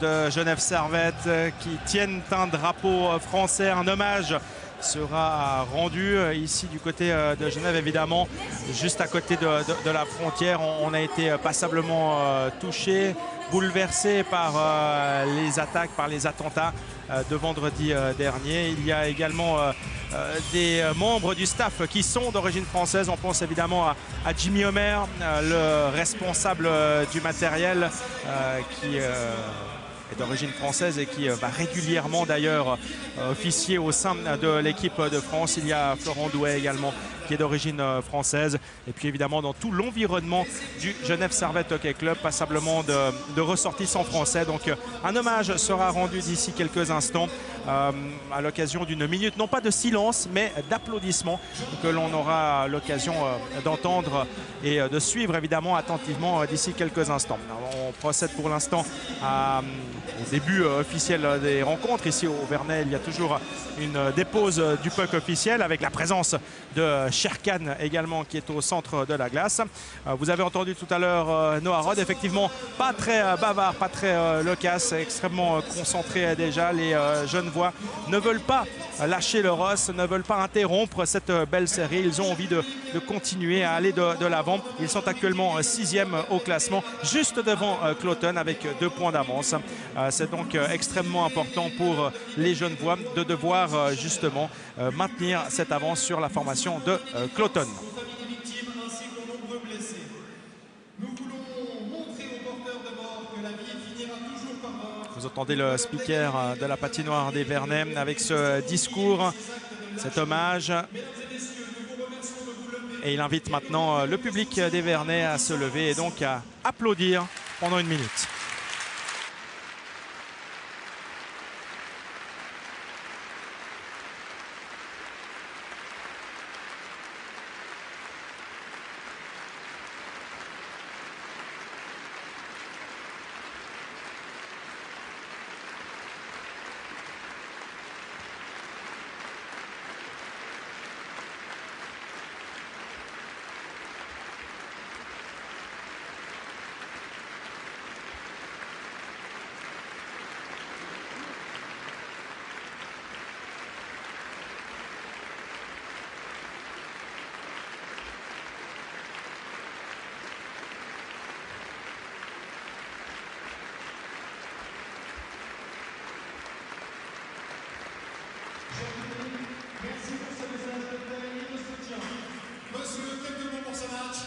de Genève Servette qui tiennent un drapeau français. Un hommage sera rendu ici du côté de Genève, évidemment, juste à côté de la frontière. On a été passablement touché, bouleversé par les attaques, par les attentats de vendredi dernier. Il y a également des membres du staff qui sont d'origine française. On pense évidemment à Jimmy Homer, le responsable du matériel qui est d'origine française et qui va régulièrement d'ailleurs officier au sein de l'équipe de France. Il y a Florent Douai également qui est d'origine française. Et puis évidemment dans tout l'environnement du Genève Servette Hockey Club, passablement de ressortissants français. Donc un hommage sera rendu d'ici quelques instants à l'occasion d'une minute, non pas de silence, mais d'applaudissements que l'on aura l'occasion d'entendre et de suivre évidemment attentivement d'ici quelques instants. Alors, on procède pour l'instant au début officiel des rencontres. Ici au Vernet, il y a toujours une dépose du puck officiel avec la présence de Sherkan également qui est au centre de la glace. Vous avez entendu tout à l'heure Noah Rod, effectivement pas très bavard, pas très loquace, extrêmement concentré déjà. Les Genevois ne veulent pas lâcher le Ross, ne veulent pas interrompre cette belle série. Ils ont envie de continuer à aller de l'avant. Ils sont actuellement 6e au classement, juste devant Cloton avec 2 points d'avance. C'est donc extrêmement important pour les Genevois de devoir justement maintenir cette avance sur la formation de Cloton. Vous entendez le speaker de la patinoire des Vernets avec ce discours, cet hommage. Et il invite maintenant le public des Vernets à se lever et donc à applaudir pendant 1 minute.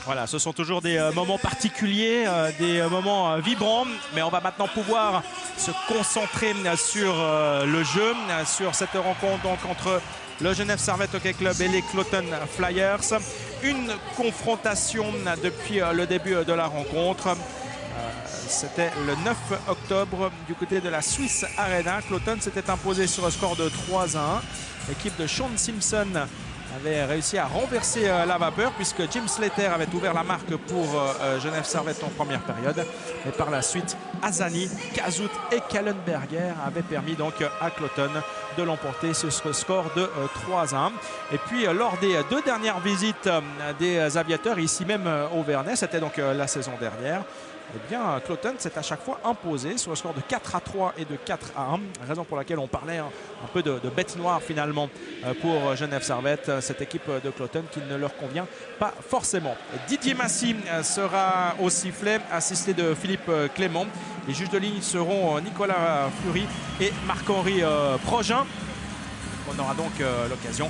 Voilà, ce sont toujours des moments particuliers, des moments vibrants, mais on va maintenant pouvoir se concentrer sur le jeu, sur cette rencontre donc, entre le Genève Servette Hockey Club et les Cloton Flyers. Une confrontation depuis le début de la rencontre. C'était le 9 octobre du côté de la Swiss Arena. Cloton s'était imposé sur le score de 3-1. L'équipe de Sean Simpson avait réussi à renverser la vapeur puisque Jim Slater avait ouvert la marque pour Genève Servette en première période. Et par la suite, Azani, Kazout et Kallenberger avaient permis donc à Cloton de l'emporter sur ce score de 3-1. Et puis lors des 2 dernières visites des aviateurs ici même au Vernet, c'était donc la saison dernière, eh bien, Cloton s'est à chaque fois imposé sur le score de 4-3 et de 4-1. Raison pour laquelle on parlait un peu de bête noire finalement pour Genève Servette, cette équipe de Cloton qui ne leur convient pas forcément. Didier Massy sera au sifflet, assisté de Philippe Clément. Les juges de ligne seront Nicolas Fleury et Marc-Henri Progin. On aura donc l'occasion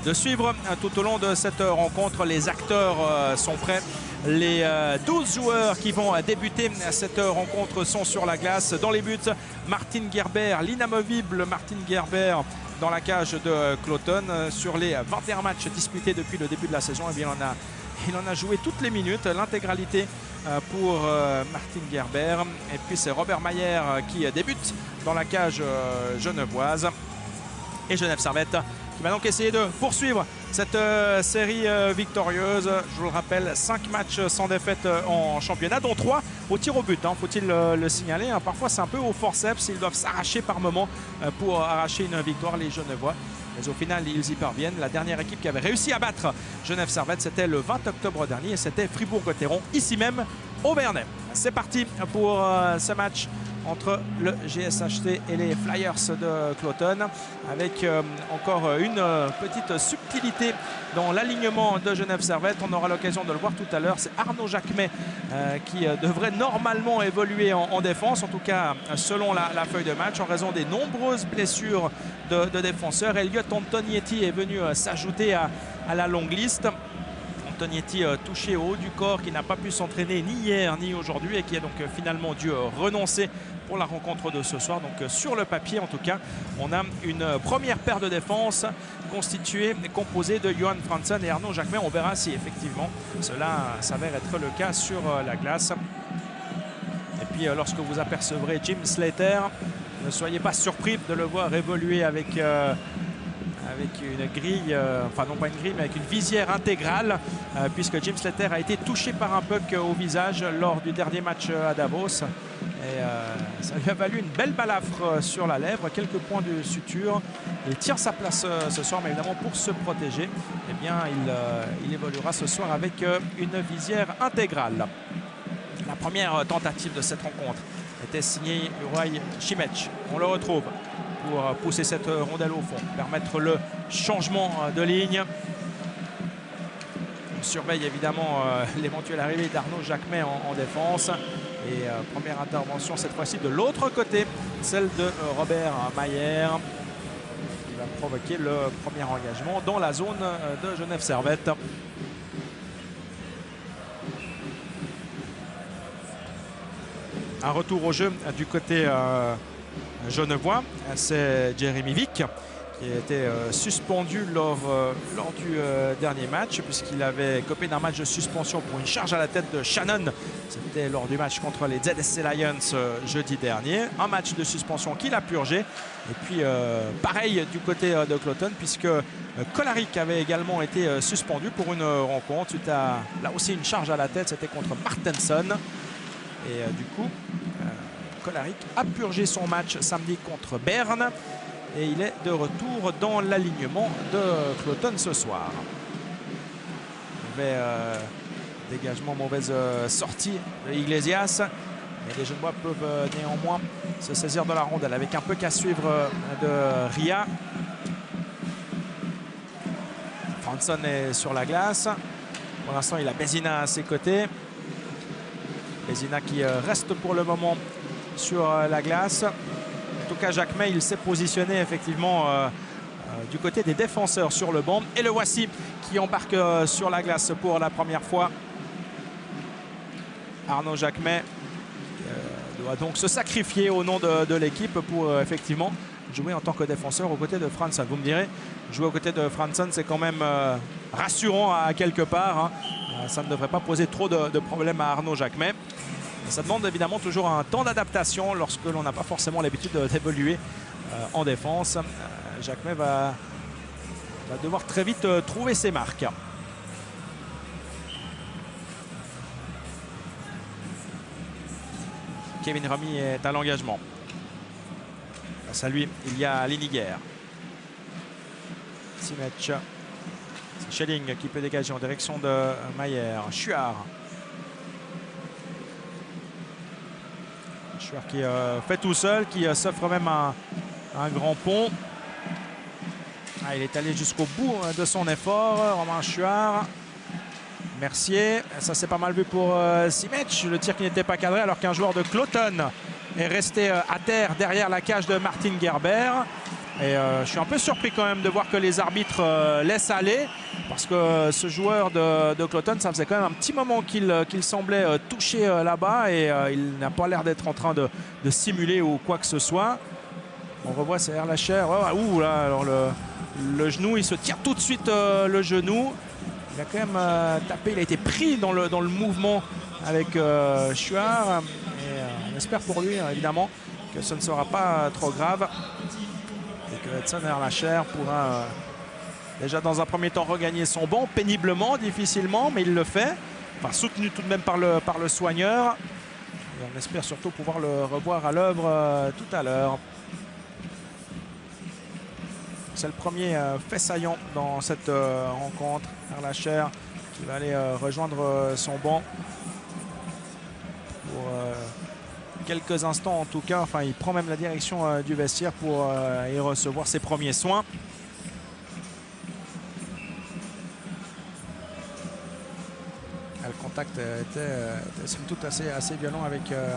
de suivre tout au long de cette rencontre. Les acteurs sont prêts. Les 12 joueurs qui vont débuter cette rencontre sont sur la glace. Dans les buts, Martin Gerber, l'inamovible Martin Gerber dans la cage de Cloton. Sur les 21 matchs disputés depuis le début de la saison, eh bien, il en a joué toutes les minutes, l'intégralité pour Martin Gerber. Et puis c'est Robert Mayer qui débute dans la cage genevoise. Et Genève Servette qui va donc essayer de poursuivre cette série victorieuse. Je vous le rappelle, 5 matchs sans défaite en championnat, dont 3 au tir au but, faut-il le signaler. Parfois c'est un peu au forceps, ils doivent s'arracher par moment pour arracher une victoire, les Genevois. Mais au final, ils y parviennent. La dernière équipe qui avait réussi à battre Genève Servette, c'était le 20 octobre dernier et c'était Fribourg-Gotteron, ici même Auvernais. C'est parti pour ce match entre le GSHT et les Flyers de Cloton, avec encore une petite subtilité dans l'alignement de Genève Servette. On aura l'occasion de le voir tout à l'heure. C'est Arnaud Jacquemet qui devrait normalement évoluer en défense, en tout cas selon la feuille de match, en raison des nombreuses blessures de défenseurs. Elliot Antonietti est venu s'ajouter à la longue liste. Antonietti touché au haut du corps, qui n'a pas pu s'entraîner ni hier ni aujourd'hui et qui a donc finalement dû renoncer pour la rencontre de ce soir. Donc sur le papier en tout cas, on a une première paire de défense constituée et composée de Johan Franzen et Arnaud Jacquemet. On verra si effectivement cela s'avère être le cas sur la glace. Et puis lorsque vous apercevrez Jim Slater, ne soyez pas surpris de le voir évoluer avec une grille, enfin non pas une grille, mais avec une visière intégrale, puisque Jim Slater a été touché par un puck au visage lors du dernier match à Davos. Et ça lui a valu une belle balafre sur la lèvre, quelques points de suture. Il tient sa place ce soir, mais évidemment pour se protéger, eh bien, il évoluera ce soir avec une visière intégrale. La première tentative de cette rencontre était signée Juraj Šimec. On le retrouve pour pousser cette rondelle au fond, permettre le changement de ligne. On surveille évidemment l'éventuelle arrivée d'Arnaud Jacquemet en défense. Et première intervention cette fois-ci de l'autre côté, celle de Robert Mayer, qui va provoquer le premier engagement dans la zone de Genève Servette. Un retour au jeu du côté genevois, c'est Jeremy Vick qui a été suspendu lors du dernier match, puisqu'il avait copé d'un match de suspension pour une charge à la tête de Shannon. C'était lors du match contre les ZSC Lions jeudi dernier. Un match de suspension qu'il a purgé. Et puis pareil du côté de Cloton, puisque Kolarek avait également été suspendu pour une rencontre suite à là aussi une charge à la tête. C'était contre Martenson. Et du coup, Kolarek a purgé son match samedi contre Berne. Et il est de retour dans l'alignement de Cloton ce soir. Mauvais dégagement, mauvaise sortie de Iglesias. Mais les Genevois peuvent néanmoins se saisir de la rondelle avec un peu qu'à suivre de Ria. Franzen est sur la glace. Pour l'instant, il a Bézina à ses côtés. Bézina qui reste pour le moment sur la glace. En tout cas, Jacquemet, il s'est positionné effectivement du côté des défenseurs sur le banc. Et le voici qui embarque sur la glace pour la première fois. Arnaud Jacquemet doit donc se sacrifier au nom de l'équipe pour effectivement jouer en tant que défenseur aux côtés de Franzen. Vous me direz, jouer aux côtés de Franzen, c'est quand même rassurant à quelque part. Hein. Ça ne devrait pas poser trop de problèmes à Arnaud Jacquemet. Ça demande évidemment toujours un temps d'adaptation lorsque l'on n'a pas forcément l'habitude d'évoluer en défense. Jacquemet va devoir très vite trouver ses marques. Kevin Remy est à l'engagement. Face à lui, il y a Liniger. Šimec. C'est Schelling qui peut dégager en direction de Mayer. Chuard. Qui fait tout seul, qui s'offre même un grand pont. Il est allé jusqu'au bout de son effort. Romain Chuard. Mercier. Ça, c'est pas mal vu pour Šimec. Le tir qui n'était pas cadré alors qu'un joueur de Cloton est resté à terre derrière la cage de Martin Gerber. Et je suis un peu surpris quand même de voir que les arbitres laissent aller, parce que ce joueur de Cloton, ça faisait quand même un petit moment qu'il semblait toucher là-bas, et il n'a pas l'air d'être en train de simuler ou quoi que ce soit. On revoit c'est Erlacher. Ouh là, alors le genou, il se tire tout de suite le genou. Il a quand même tapé, il a été pris dans le mouvement avec Chuard. Et on espère pour lui évidemment que ce ne sera pas trop grave. Et que Edson Erlacher pourra déjà dans un premier temps regagner son banc péniblement, difficilement, mais il le fait. Enfin, soutenu tout de même par le soigneur. Et on espère surtout pouvoir le revoir à l'œuvre tout à l'heure. C'est le premier fait saillant dans cette rencontre. Erlacher qui va aller rejoindre son banc. quelques instants en tout cas. Enfin, il prend même la direction du vestiaire pour y recevoir ses premiers soins. Le contact était somme toute assez violent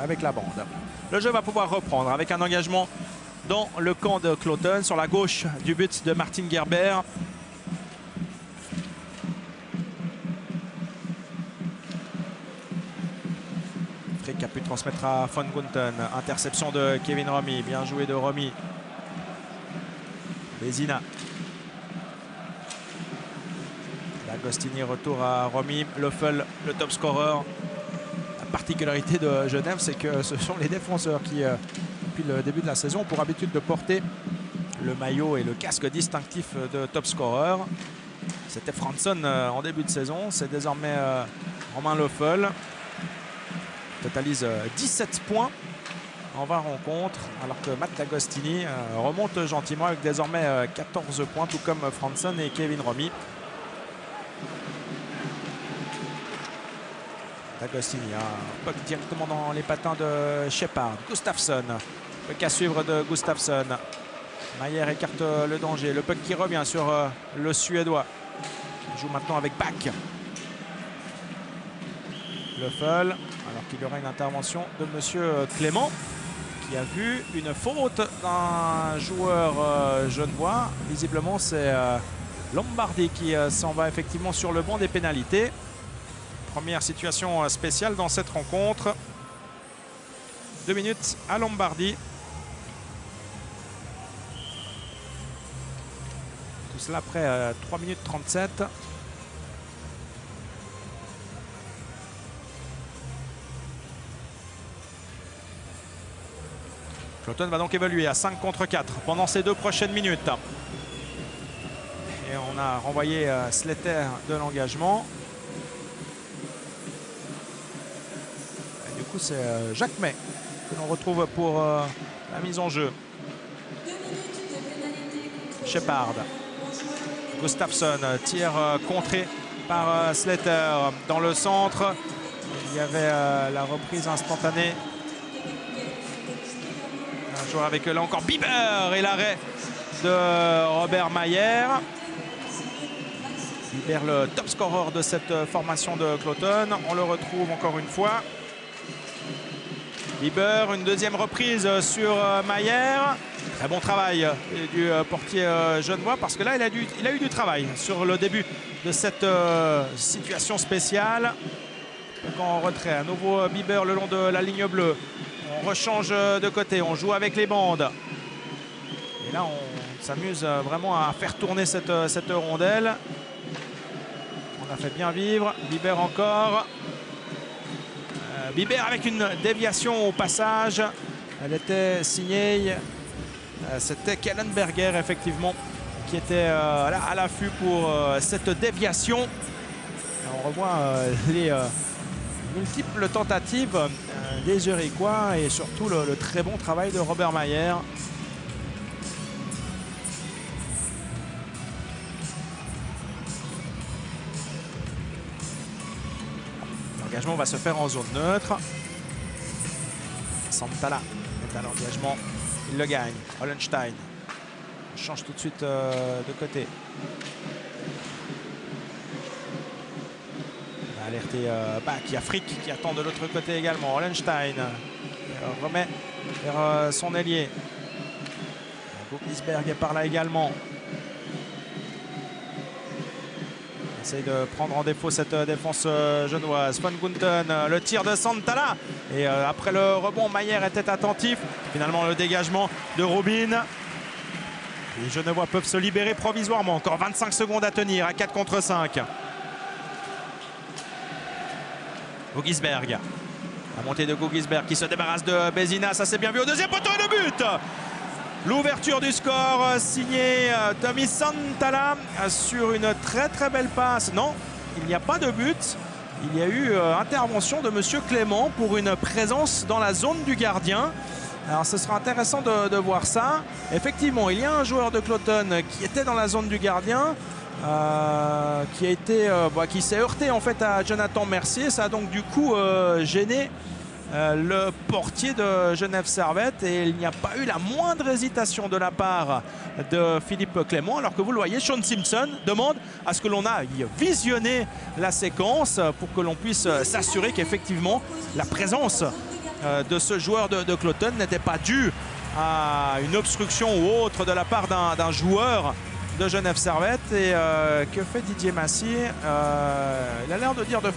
avec la bande. Le jeu va pouvoir reprendre avec un engagement dans le camp de Cloton sur la gauche du but de Martin Gerber. Frick a pu transmettre à Von Gunten. Interception de Kevin Romy. Bien joué de Romy. Bézina. D'Agostini, retour à Romy. Löffel, le top scorer. La particularité de Genève, c'est que ce sont les défenseurs qui, depuis le début de la saison, ont pour habitude de porter le maillot et le casque distinctif de top scorer. C'était Fransson en début de saison. C'est désormais Romain Löffel. Totalise 17 points en 20 rencontres, alors que Matt D'Agostini remonte gentiment avec désormais 14 points, tout comme Fransson et Kevin Romy. D'Agostini, un puck directement dans les patins de Shepard. Gustafsson, puck à suivre de Gustafsson. Mayer écarte le danger. Le puck qui revient sur le Suédois. Il joue maintenant avec Bach. Löffel, alors qu'il y aura une intervention de monsieur Clément, qui a vu une faute d'un joueur genevois. Visiblement, c'est Lombardi qui s'en va effectivement sur le banc des pénalités. Première situation spéciale dans cette rencontre. 2 minutes à Lombardi. Tout cela après 3 minutes 37. Cloton va donc évoluer à 5 contre 4 pendant ces 2 prochaines minutes. Et on a renvoyé Slater de l'engagement. Du coup, c'est Jacques May que l'on retrouve pour la mise en jeu. Shepard. Gustafsson, tir contré par Slater dans le centre. Il y avait la reprise instantanée. Un joueur avec là encore Bieber et l'arrêt de Robert Mayer. Bieber, le top scorer de cette formation de Cloton. On le retrouve encore une fois. Bieber, une deuxième reprise sur Mayer. Très bon travail du portier genevois, parce que là, il a eu du travail sur le début de cette situation spéciale. Donc en retrait, à nouveau Bieber le long de la ligne bleue. On rechange de côté, on joue avec les bandes. Et là, on s'amuse vraiment à faire tourner cette rondelle. On a fait bien vivre. Bieber encore. Bieber avec une déviation au passage. Elle était signée. C'était Kellenberger, effectivement, qui était là à l'affût pour cette déviation. On revoit les multiples tentatives des Zurichois et surtout le très bon travail de Robert Mayer. L'engagement va se faire en zone neutre. Santala est à l'engagement. Il le gagne. Hollenstein change tout de suite de côté. On va alerter Bach. Il y a Frick qui attend de l'autre côté également. Hollenstein remet vers son ailier. Guggisberg est par là également. Il essaye de prendre en défaut cette défense genevoise. Von Gunten, le tir de Santala. Et après le rebond, Mayer était attentif. Finalement, le dégagement de Robin. Les Genevois peuvent se libérer provisoirement. Encore 25 secondes à tenir à 4 contre 5. Guggisberg. La montée de Guggisberg qui se débarrasse de Bézina. Ça s'est bien vu au deuxième poteau et le but. L'ouverture du score signée Tommy Santala sur une très très belle passe. Non, il n'y a pas de but. Il y a eu intervention de monsieur Clément pour une présence dans la zone du gardien. Alors ce sera intéressant de voir ça. Effectivement, il y a un joueur de Cloton qui était dans la zone du gardien, qui s'est heurté en fait à Jonathan Mercier. Ça a donc du coup gêné le portier de Genève Servette, et il n'y a pas eu la moindre hésitation de la part de Philippe Clément, alors que vous le voyez, Sean Simpson demande à ce que l'on aille visionner la séquence pour que l'on puisse s'assurer qu'effectivement la présence de ce joueur de Cloton n'était pas due à une obstruction ou autre de la part d'un joueur de Genève Servette. Et que fait Didier Massy? Il a l'air de dire de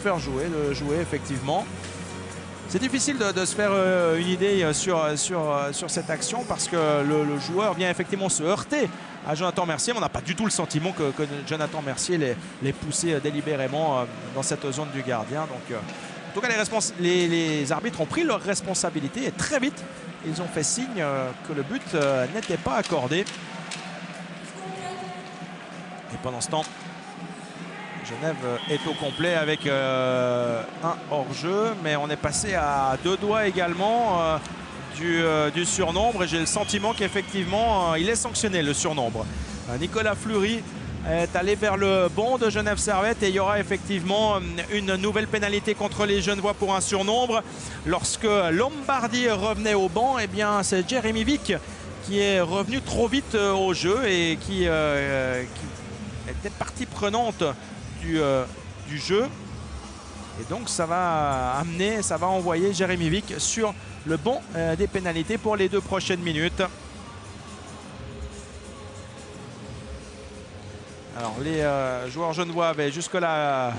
jouer effectivement. C'est difficile de se faire une idée sur cette action, parce que le joueur vient effectivement se heurter à Jonathan Mercier, mais on n'a pas du tout le sentiment que Jonathan Mercier l'ait poussé délibérément dans cette zone du gardien. Donc, en tout cas, les arbitres ont pris leurs responsabilités et très vite, ils ont fait signe que le but n'était pas accordé. Et pendant ce temps, Genève est au complet avec un hors-jeu, mais on est passé à 2 doigts également du surnombre, et j'ai le sentiment qu'effectivement il est sanctionné, le surnombre. Nicolas Fleury est allé vers le banc de Genève Servette, et il y aura effectivement une nouvelle pénalité contre les Genevois pour un surnombre. Lorsque Lombardi revenait au banc, eh bien c'est Jérémy Vick qui est revenu trop vite au jeu et qui était partie prenante du jeu, et donc ça va envoyer Jérémy Vick sur le banc des pénalités pour les 2 prochaines minutes. Alors les joueurs genevois avaient jusque-là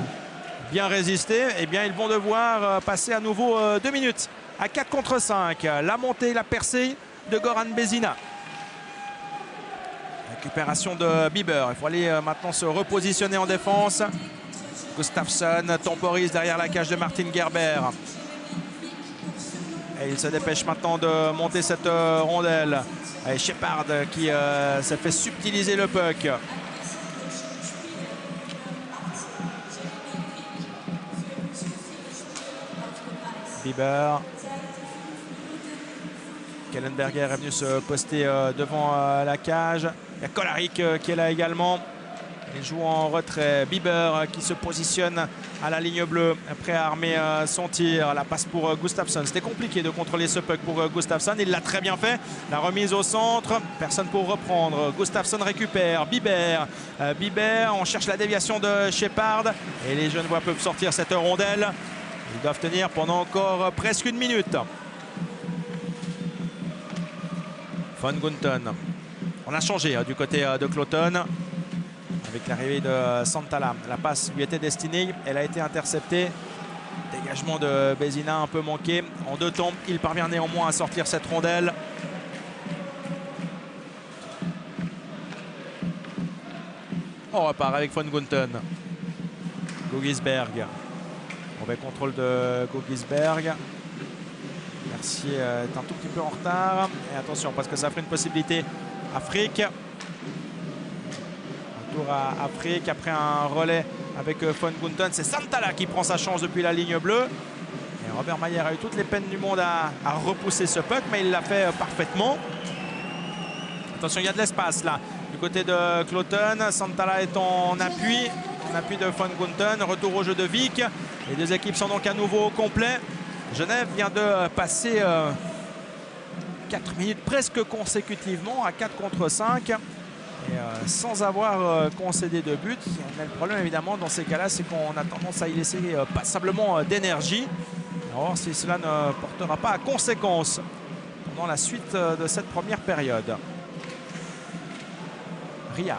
bien résisté, et bien ils vont devoir passer à nouveau 2 minutes à 4 contre 5. La montée, la percée de Goran Bézina. Récupération de Bieber. Il faut aller maintenant se repositionner en défense. Gustafsson temporise derrière la cage de Martin Gerber. Et il se dépêche maintenant de monter cette rondelle. Et Shepard qui s'est fait subtiliser le puck. Bieber. Kellenberger est venu se poster devant la cage. Il y a Kolarek qui est là également. Il joue en retrait. Bieber qui se positionne à la ligne bleue, prêt à armer son tir. La passe pour Gustafsson. C'était compliqué de contrôler ce puck pour Gustafsson. Il l'a très bien fait. La remise au centre. Personne pour reprendre. Gustafsson récupère. Bieber. On cherche la déviation de Shepard. Et les Genevois peuvent sortir cette rondelle. Ils doivent tenir pendant encore presque 1 minute. Von Gunten. On a changé du côté de Cloton avec l'arrivée de Santala. La passe lui était destinée, elle a été interceptée. Dégagement de Bézina un peu manqué. En 2 temps, il parvient néanmoins à sortir cette rondelle. On repart avec Von Gunten. Gogisberg. Mauvais contrôle de Gogisberg. Mercier est un tout petit peu en retard. Et attention, parce que ça ferait une possibilité. Afrique. Retour à Afrique après un relais avec Von Gunten. C'est Santala qui prend sa chance depuis la ligne bleue. Et Robert Mayer a eu toutes les peines du monde à repousser ce puck, mais il l'a fait parfaitement. Attention, il y a de l'espace là. Du côté de Cloton, Santala est en appui de Von Gunten. Retour au jeu de Vick. Les 2 équipes sont donc à nouveau au complet. Genève vient de passer 4 minutes presque consécutivement à 4 contre 5 et sans avoir concédé de but. Mais le problème évidemment dans ces cas-là, c'est qu'on a tendance à y laisser passablement d'énergie. On va voir si cela ne portera pas à conséquence pendant la suite de cette première période. Ria.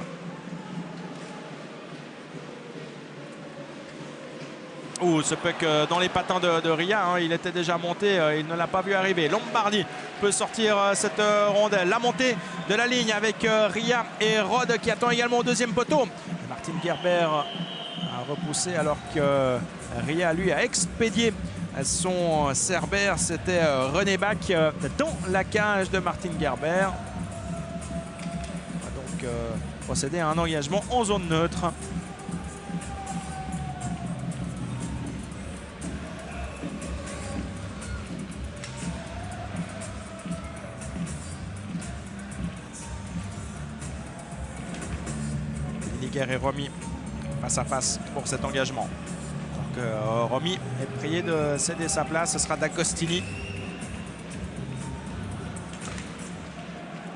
Oh, ce puck dans les patins de Ria, hein, il était déjà monté, il ne l'a pas vu arriver. Lombardi peut sortir cette rondelle. La montée de la ligne avec Ria et Rod qui attend également au 2e poteau. Martin Gerber a repoussé alors que Ria lui a expédié son Cerbère. C'était René Bach dans la cage de Martin Gerber. On va donc procéder à un engagement en zone neutre. Est remis face à face pour cet engagement. Romy est prié de céder sa place. Ce sera D'Agostini.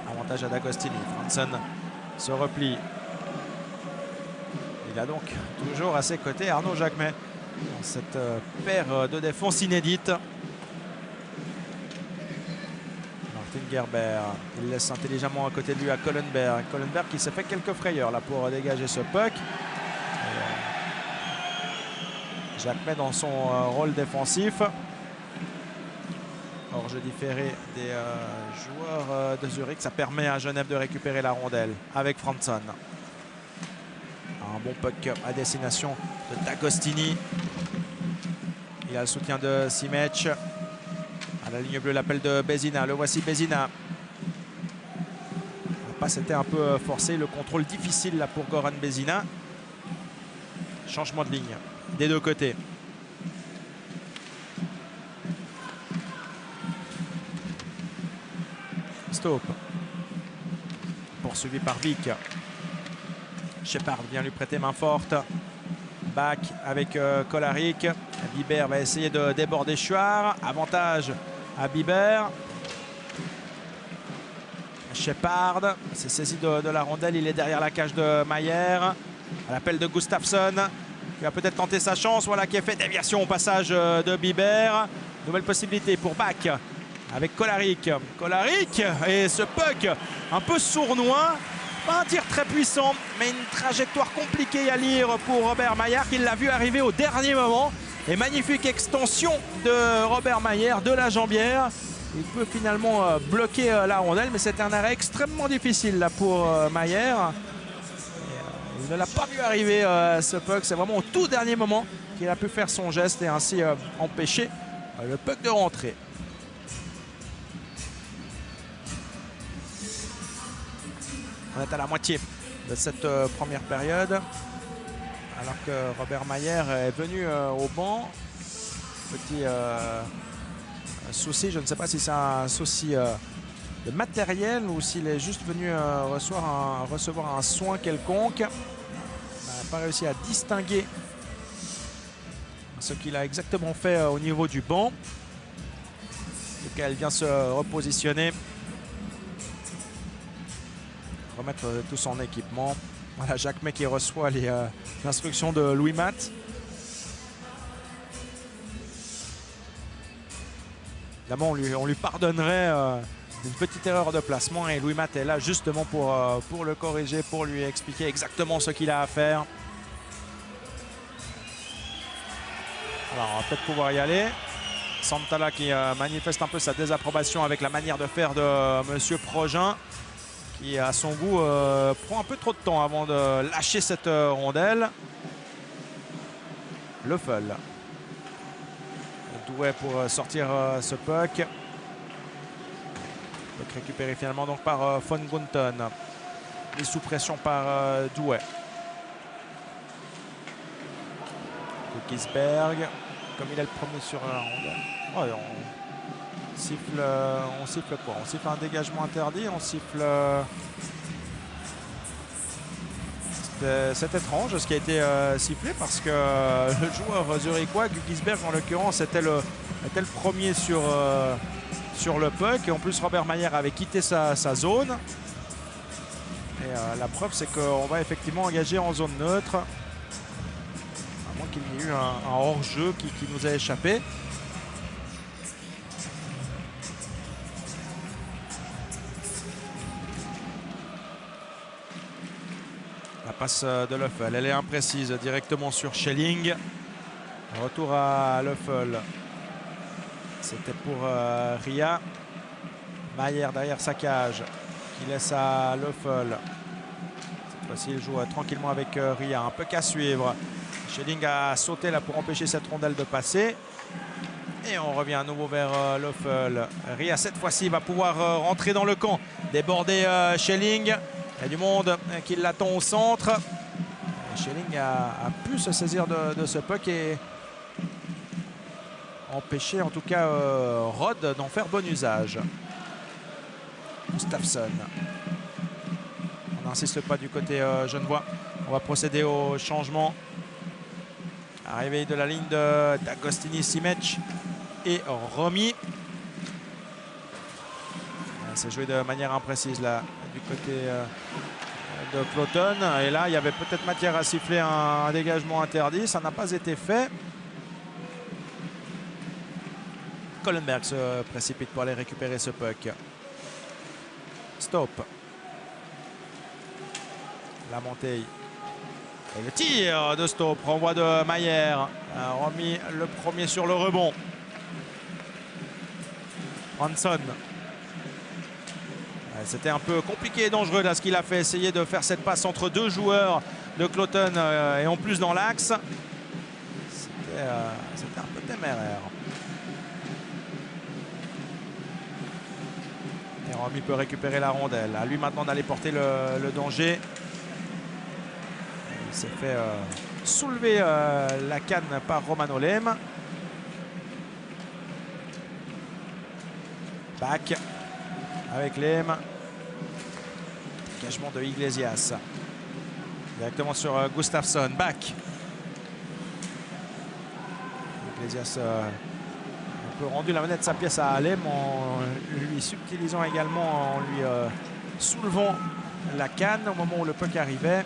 Avantage à D'Agostini. Franson se replie. Il a donc toujours à ses côtés Arnaud Jacquemet dans cette paire de défense inédite. Martin Gerber, il laisse intelligemment à côté de lui à Kohlenberg. Kohlenberg qui s'est fait quelques frayeurs là pour dégager ce puck. Jacquemet dans son rôle défensif. Hors jeu différé des joueurs de Zurich. Ça permet à Genève de récupérer la rondelle avec Franson. Un bon puck à destination de D'Agostini. Il a le soutien de Simech. À la ligne bleue, l'appel de Bézina. Le voici Bézina. La passe était un peu forcée. Le contrôle difficile là pour Goran Bézina. Changement de ligne des deux côtés. Stop. Poursuivi par Vic. Shepard vient lui prêter main forte. Back avec Kolarek. Biber va essayer de déborder Chouard. Avantage à Biber. Shepard s'est saisi de la rondelle. Il est derrière la cage de Mayer. À l'appel de Gustafsson. Il va peut-être tenter sa chance. Voilà qui est fait. Déviation au passage de Biber. Nouvelle possibilité pour Bach avec Kolarek. Kolarek et ce puck un peu sournois. Pas un tir très puissant, mais une trajectoire compliquée à lire pour Robert Mayer qui l'a vu arriver au dernier moment. Et magnifique extension de Robert Mayer de la jambière. Il peut finalement bloquer la rondelle, mais c'était un arrêt extrêmement difficile là pour Mayer. Il ne l'a pas vu arriver ce puck. C'est vraiment au tout dernier moment qu'il a pu faire son geste et ainsi empêcher le puck de rentrer. On est à la moitié de cette première période. Alors que Robert Mayer est venu au banc. Petit souci, je ne sais pas si c'est un souci de matériel ou s'il est juste venu recevoir un soin quelconque. Il n'a pas réussi à distinguer ce qu'il a exactement fait au niveau du banc. En tout cas, elle vient se repositionner. Remettre tout son équipement. Voilà Jacquemet qui reçoit les instructions de Louis Matt. Évidemment, on lui pardonnerait une petite erreur de placement et Louis Matt est là justement pour le corriger, pour lui expliquer exactement ce qu'il a à faire. Alors, on va peut-être pouvoir y aller. Santala qui manifeste un peu sa désapprobation avec la manière de faire de Monsieur Progin, qui à son goût prend un peu trop de temps avant de lâcher cette rondelle. Leffel. Douai pour sortir ce puck. Puck récupéré finalement donc par Von Gunten. Et sous pression par Douai. Gisberg, comme il est le premier sur la rondelle. Ouais, on siffle quoi? On siffle un dégagement interdit, on siffle... C'est étrange ce qui a été sifflé parce que le joueur zurichois, Gisberg en l'occurrence, était le premier sur le puck. Et en plus Robert Mayer avait quitté sa zone. Et la preuve c'est qu'on va effectivement engager en zone neutre. À moins qu'il y ait eu un hors-jeu qui nous a échappé. La passe de Leffel, elle est imprécise directement sur Schelling. Retour à Leffel. C'était pour Ria. Mayer derrière sa cage qui laisse à Leffel. Cette fois-ci, il joue tranquillement avec Ria. Un peu qu'à suivre. Schelling a sauté là pour empêcher cette rondelle de passer. Et on revient à nouveau vers Leffel. Ria, cette fois-ci, va pouvoir rentrer dans le camp. Déborder Schelling. Il y a du monde qui l'attend au centre. Schelling a pu se saisir de ce puck et empêcher en tout cas Rod d'en faire bon usage. Gustafsson. On n'insiste pas du côté genevois. On va procéder au changement Arrivée de la ligne d'Agostini, Simic et Romy. C'est joué de manière imprécise là du côté de Cloton. Et là, il y avait peut-être matière à siffler un dégagement interdit. Ça n'a pas été fait. Kohlenberg se précipite pour aller récupérer ce puck. Stop. La montée. Et le tir de Stop. Renvoi de Mayer. Remis le premier sur le rebond. Hanson. C'était un peu compliqué et dangereux là ce qu'il a fait. Essayer de faire cette passe entre deux joueurs de Cloton et en plus dans l'axe. C'était un peu téméraire. Et Romy peut récupérer la rondelle. À lui maintenant d'aller porter le danger. Il s'est fait soulever la canne par Romano Lem. Back avec Lem. Engagement de Iglesias. Directement sur Gustafsson. Back. Iglesias un peu rendu la manette de sa pièce à Lem en lui subtilisant également, en lui soulevant la canne au moment où le puck arrivait.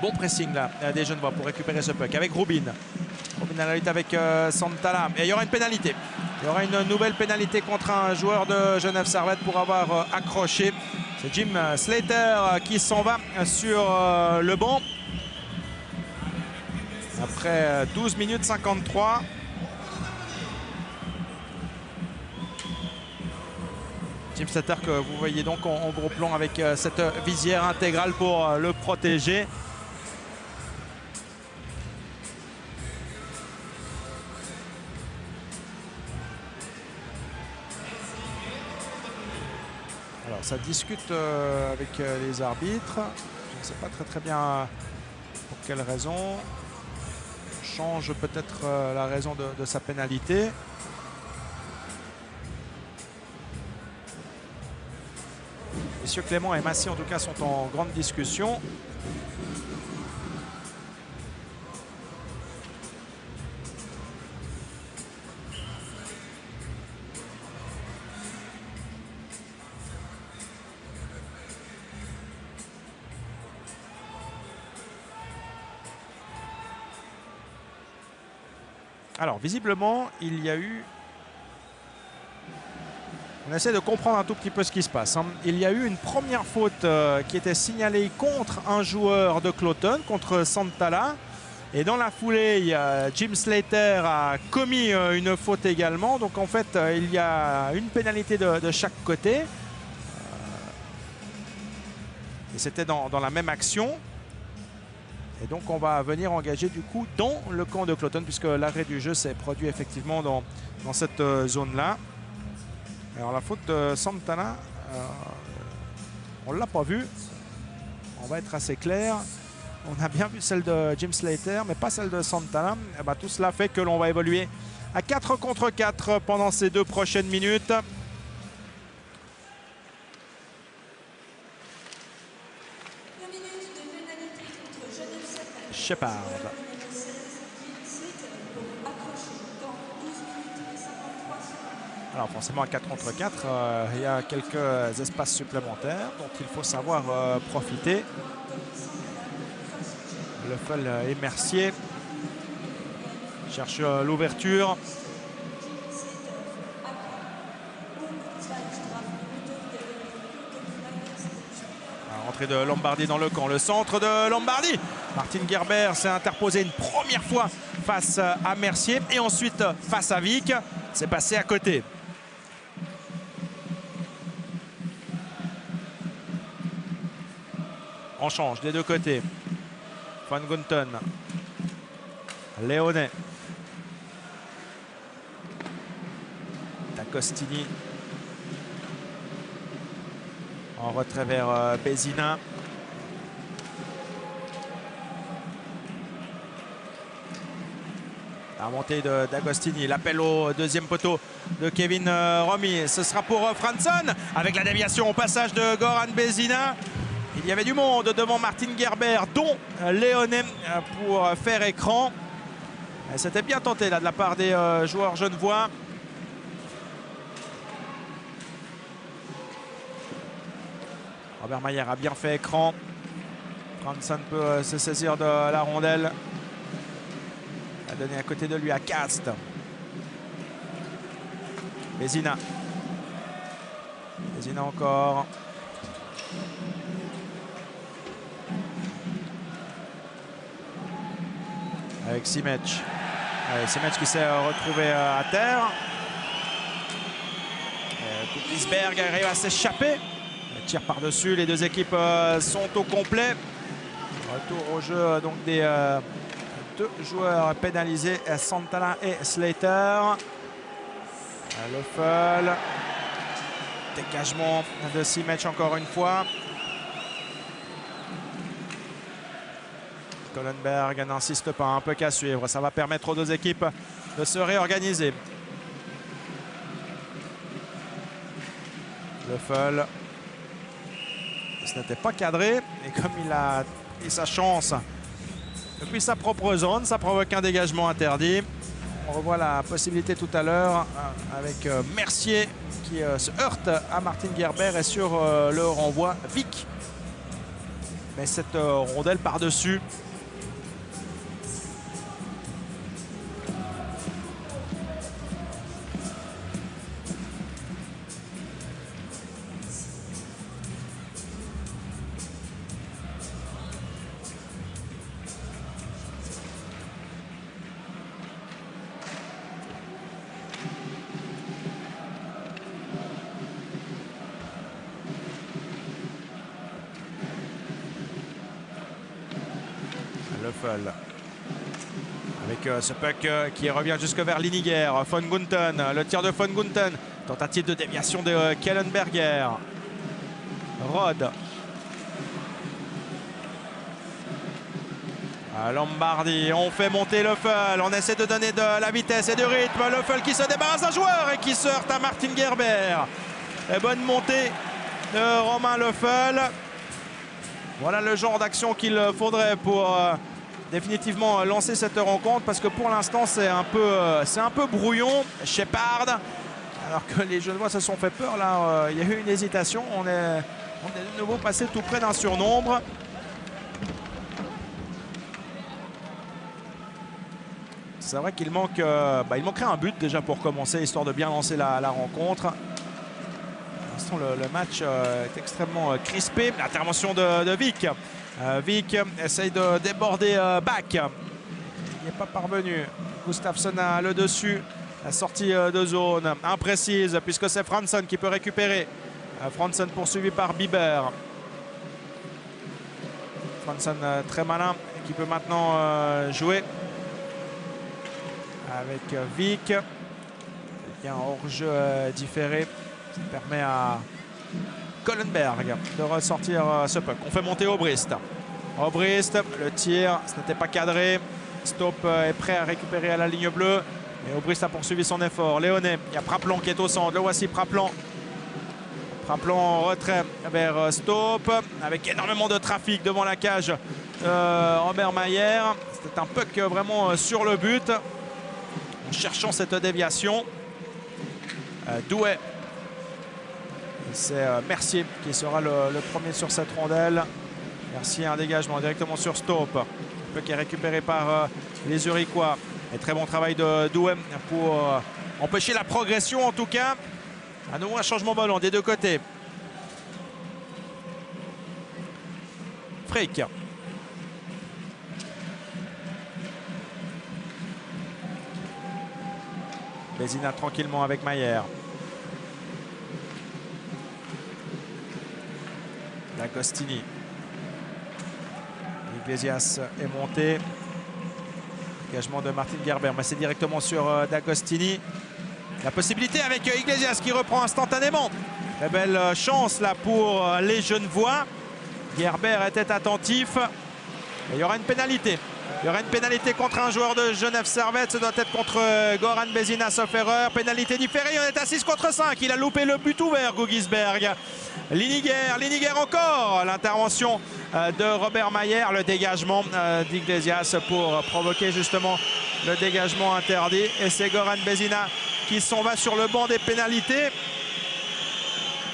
Bon pressing là des Genevois pour récupérer ce puck avec Rubin. Rubin à la lutte avec Santala. Et il y aura une pénalité. Il y aura une nouvelle pénalité contre un joueur de Genève Servette pour avoir accroché. C'est Jim Slater qui s'en va sur le banc. Après 12 minutes 53. Jim Slater que vous voyez donc en gros plan avec cette visière intégrale pour le protéger. Alors ça discute avec les arbitres. Je ne sais pas très bien pour quelle raison. Change peut-être la raison de sa pénalité. Messieurs Clément et Massy en tout cas sont en grande discussion. Alors, visiblement, il y a eu... On essaie de comprendre un tout petit peu ce qui se passe. Il y a eu une première faute qui était signalée contre un joueur de Cloton, contre Santala. Et dans la foulée, Jim Slater a commis une faute également. Donc, en fait, il y a une pénalité de chaque côté. Et c'était dans la même action. Et donc on va venir engager du coup dans le camp de Cloton puisque l'arrêt du jeu s'est produit effectivement dans cette zone-là. Alors la faute de Santana, on ne l'a pas vue. On va être assez clair. On a bien vu celle de Jim Slater, mais pas celle de Santana. Et ben, tout cela fait que l'on va évoluer à 4 contre 4 pendant ces 2 prochaines minutes. Shepard. Alors forcément à 4 contre 4, il y a quelques espaces supplémentaires dont il faut savoir profiter. Leffel et Mercier cherchent l'ouverture. Entrée de Lombardi dans le camp, le centre de Lombardi. Martin Gerber s'est interposé une première fois face à Mercier et ensuite face à Vic. C'est passé à côté. On change des deux côtés. Van Gunten. Léonet. D'Agostini. En retrait vers Bézina. La remontée d'Agostini. L'appel au deuxième poteau de Kevin Romy. Ce sera pour Fransson avec la déviation au passage de Goran Bézina. Il y avait du monde devant Martin Gerber, dont Léonet, pour faire écran. C'était bien tenté là de la part des joueurs genevois. Robert Mayer a bien fait écran. Franson peut se saisir de la rondelle. A donné à côté de lui à Cast. Bézina. Bézina encore. Avec Simic. Simic qui s'est retrouvé à terre. Kuklisberg arrive à s'échapper. Tire par-dessus, les deux équipes sont au complet. Retour au jeu donc des deux joueurs pénalisés, Santana et Slater. Löffel. Dégagement de Simic encore une fois. Kohlenberg n'insiste pas, un peu qu'à suivre. Ça va permettre aux deux équipes de se réorganiser. Löffel. Ce n'était pas cadré. Et comme il a pris sa chance depuis sa propre zone, ça provoque un dégagement interdit. On revoit la possibilité tout à l'heure avec Mercier qui se heurte à Martin Gerber et sur le renvoi, Vic. Mais cette rondelle par-dessus. Löffel. Avec ce puck qui revient jusque vers Liniger. Von Gunten, le tir de Von Gunten. Tentative de déviation de Kellenberger. Rod. Lombardi, on fait monter Löffel. On essaie de donner de la vitesse et du rythme. Löffel qui se débarrasse d'un joueur et qui se heurte à Martin Gerber. Et bonne montée de Romain Löffel. Voilà le genre d'action qu'il faudrait pour définitivement lancer cette rencontre, parce que pour l'instant c'est un peu brouillon. Shepard, alors que les Genevois se sont fait peur là, il y a eu une hésitation. On est de nouveau passé tout près d'un surnombre. C'est vrai qu'il manque, il manquerait un but déjà pour commencer, histoire de bien lancer la rencontre. Pour l'instant, le match est extrêmement crispé. L'intervention de Vic. Vic essaye de déborder Bach. Il n'y est pas parvenu. Gustafsson a le dessus. La sortie de zone imprécise, puisque c'est Franson qui peut récupérer. Franson poursuivi par Bieber. Franson très malin, qui peut maintenant jouer avec Vic. Il y a un hors-jeu différé. Ça permet à Kohlenberg de ressortir ce puck. On fait monter Obrist. Obrist, le tir, ce n'était pas cadré. Stop est prêt à récupérer à la ligne bleue. Et Obrist a poursuivi son effort. Léonet, il y a Praplan qui est au centre. Le voici Praplan. Praplan en retrait vers Stop. Avec énormément de trafic devant la cage. Robert Mayer. C'était un puck vraiment sur le but. En cherchant cette déviation. Douai. C'est Mercier qui sera le premier sur cette rondelle. Mercier, un dégagement directement sur Stop. Un peu qui est récupéré par les Uriquois. Et très bon travail de Douai pour empêcher la progression en tout cas. À nouveau un changement ballon des deux côtés. Frick. Bézina tranquillement avec Mayer. D'Agostini. Iglesias est monté. Engagement de Martin Gerber, mais c'est directement sur D'Agostini. La possibilité avec Iglesias qui reprend instantanément. Très belle chance là pour les Genevois. Gerber était attentif. Et il y aura une pénalité. Il y aura une pénalité contre un joueur de Genève Servette. Ce doit être contre Goran Bezina, sauf erreur. Pénalité différée. On est à 6 contre 5. Il a loupé le but ouvert, Gugisberg. Liniger encore. L'intervention de Robert Mayer. Le dégagement d'Iglesias pour provoquer justement le dégagement interdit. Et c'est Goran Bezina qui s'en va sur le banc des pénalités.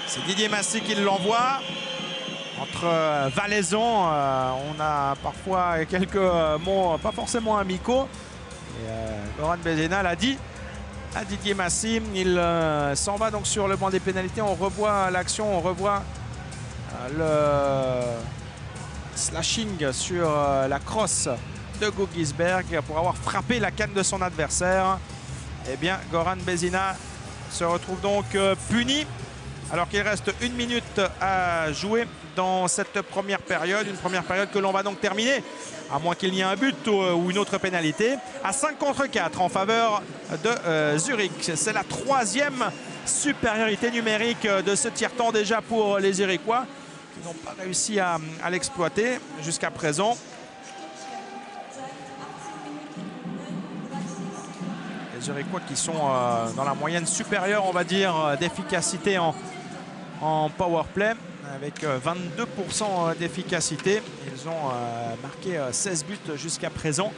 C'est Didier Massy qui l'envoie. Entre valaisans, on a parfois quelques mots pas forcément amicaux. Et Goran Bezina l'a dit à Didier Massy. Il s'en va donc sur le banc des pénalités. On revoit l'action, on revoit le slashing sur la crosse de Gugisberg pour avoir frappé la canne de son adversaire. Eh bien, Goran Bezina se retrouve donc puni alors qu'il reste 1 minute à jouer dans cette première période. Une première période que l'on va donc terminer, à moins qu'il n'y ait un but ou une autre pénalité, à 5 contre 4 en faveur de Zurich. C'est la 3e supériorité numérique de ce tiers-temps déjà pour les Zurichois, qui n'ont pas réussi à l'exploiter jusqu'à présent. Les Zurichois qui sont dans la moyenne supérieure, on va dire, d'efficacité en power play, avec 22% d'efficacité. Ils ont marqué 16 buts jusqu'à présent,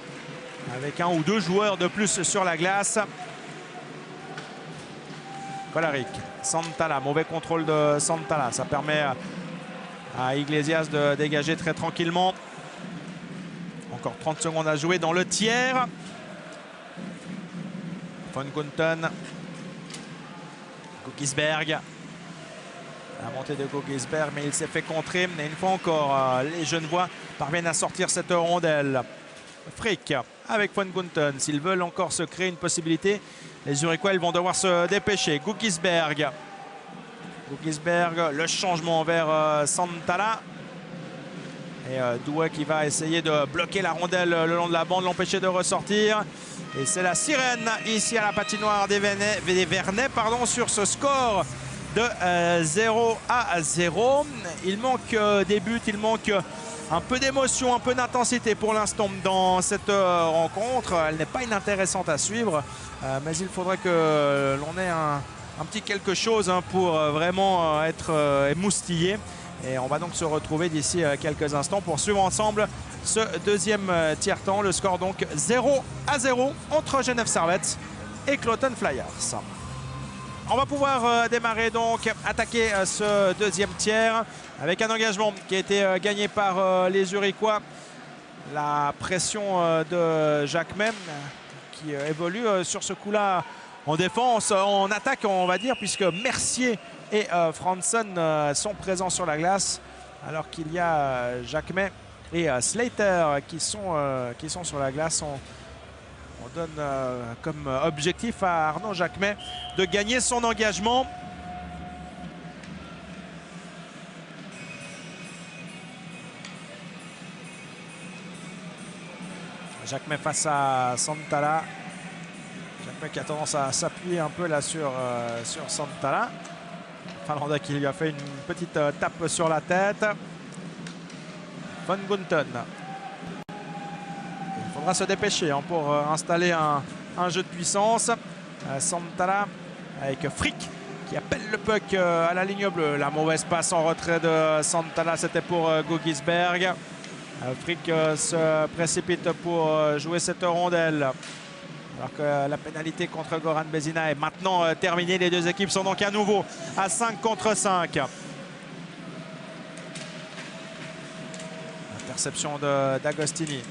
avec 1 ou 2 joueurs de plus sur la glace. Kolaric, Santala, mauvais contrôle de Santala. Ça permet à Iglesias de dégager très tranquillement. Encore 30 secondes à jouer dans le tiers. Von Gunten, Gugisberg. La montée de Gugisberg, mais il s'est fait contrer. Et une fois encore, les Genevois parviennent à sortir cette rondelle. Frick avec Von Gunten. S'ils veulent encore se créer une possibilité, les Zurichois, ils vont devoir se dépêcher. Gugisberg, le changement vers Santala. Et Douai qui va essayer de bloquer la rondelle le long de la bande, l'empêcher de ressortir. Et c'est la sirène ici à la patinoire des Vernets, sur ce score de 0-0. Il manque des buts, il manque un peu d'émotion, un peu d'intensité pour l'instant dans cette rencontre. Elle n'est pas inintéressante à suivre, mais il faudrait que l'on ait un petit quelque chose pour vraiment être émoustillé. Et on va donc se retrouver d'ici quelques instants pour suivre ensemble ce deuxième tiers-temps. Le score donc 0-0 entre Genève Servette et Cloton Flyers. On va pouvoir démarrer donc, attaquer ce deuxième tiers avec un engagement qui a été gagné par les Zurichois. La pression de Jacquemet qui évolue sur ce coup-là en défense, en attaque on va dire, puisque Mercier et Franson sont présents sur la glace, alors qu'il y a Jacquemet et Slater qui sont sur la glace. On donne comme objectif à Arnaud Jacquemet de gagner son engagement. Jacquemet face à Santala. Jacquemet qui a tendance à s'appuyer un peu là sur Santala. Finlandais qui lui a fait une petite tape sur la tête. Von Gunten. Il faudra se dépêcher pour installer un jeu de puissance. Santala avec Frick qui appelle le puck à la ligne bleue. La mauvaise passe en retrait de Santala, c'était pour Gugisberg. Frick se précipite pour jouer cette rondelle. Alors que la pénalité contre Goran Bezina est maintenant terminée. Les deux équipes sont donc à nouveau à 5 contre 5. Interception d'Agostini.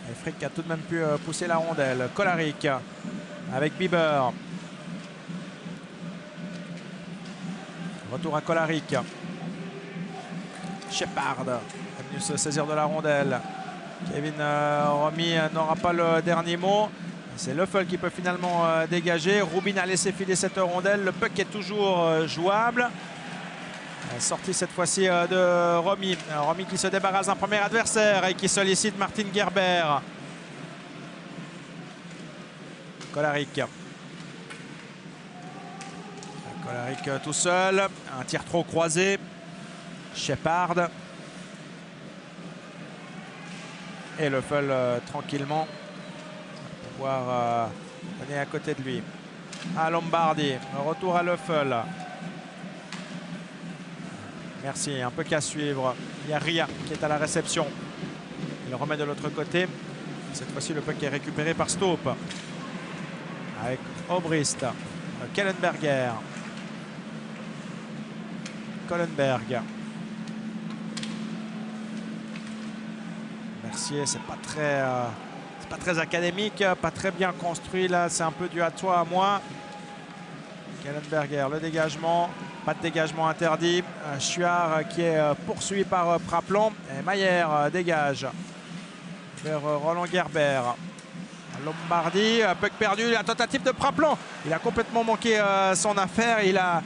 Et Frick a tout de même pu pousser la rondelle. Kolaric avec Bieber. Retour à Kolaric. Shepard est venu se saisir de la rondelle. Kevin Romy n'aura pas le dernier mot. C'est Leffel qui peut finalement dégager. Rubin a laissé filer cette rondelle. Le puck est toujours jouable. Sortie cette fois-ci de Romy. Romy qui se débarrasse d'un premier adversaire et qui sollicite Martin Gerber. Kolaric. Kolaric tout seul. Un tir trop croisé. Shepard. Et Leffel tranquillement pouvoir venir à côté de lui. À Lombardi, retour à Leffel. Merci, un peu qu'à suivre. Il y a Ria qui est à la réception. Il le remet de l'autre côté. Cette fois-ci, le puck est récupéré par Staupe. Avec Obrist, Kellenberger, Kohlenberg. Mercier, c'est pas très académique, pas très bien construit là. C'est un peu du à toi, à moi. Kellenberger, le dégagement. Pas de dégagement interdit. Chuard qui est poursuivi par Praplan. Et Mayer dégage vers Roland Gerber. Lombardi, puck perdu. La tentative de Praplan. Il a complètement manqué son affaire. Il a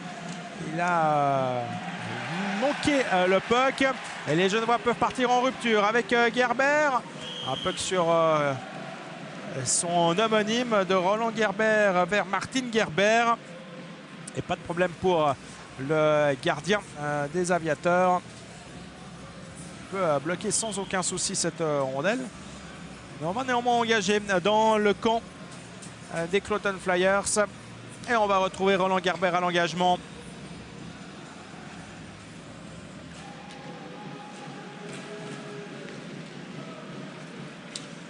manqué le puck. Et les Genevois peuvent partir en rupture avec Gerber. Un puck sur son homonyme de Roland Gerber vers Martin Gerber. Et pas de problème pour le gardien des Aviateurs. Il peut bloquer sans aucun souci cette rondelle. Mais on va néanmoins engager dans le camp des Kloten Flyers. Et on va retrouver Roland Gerber à l'engagement.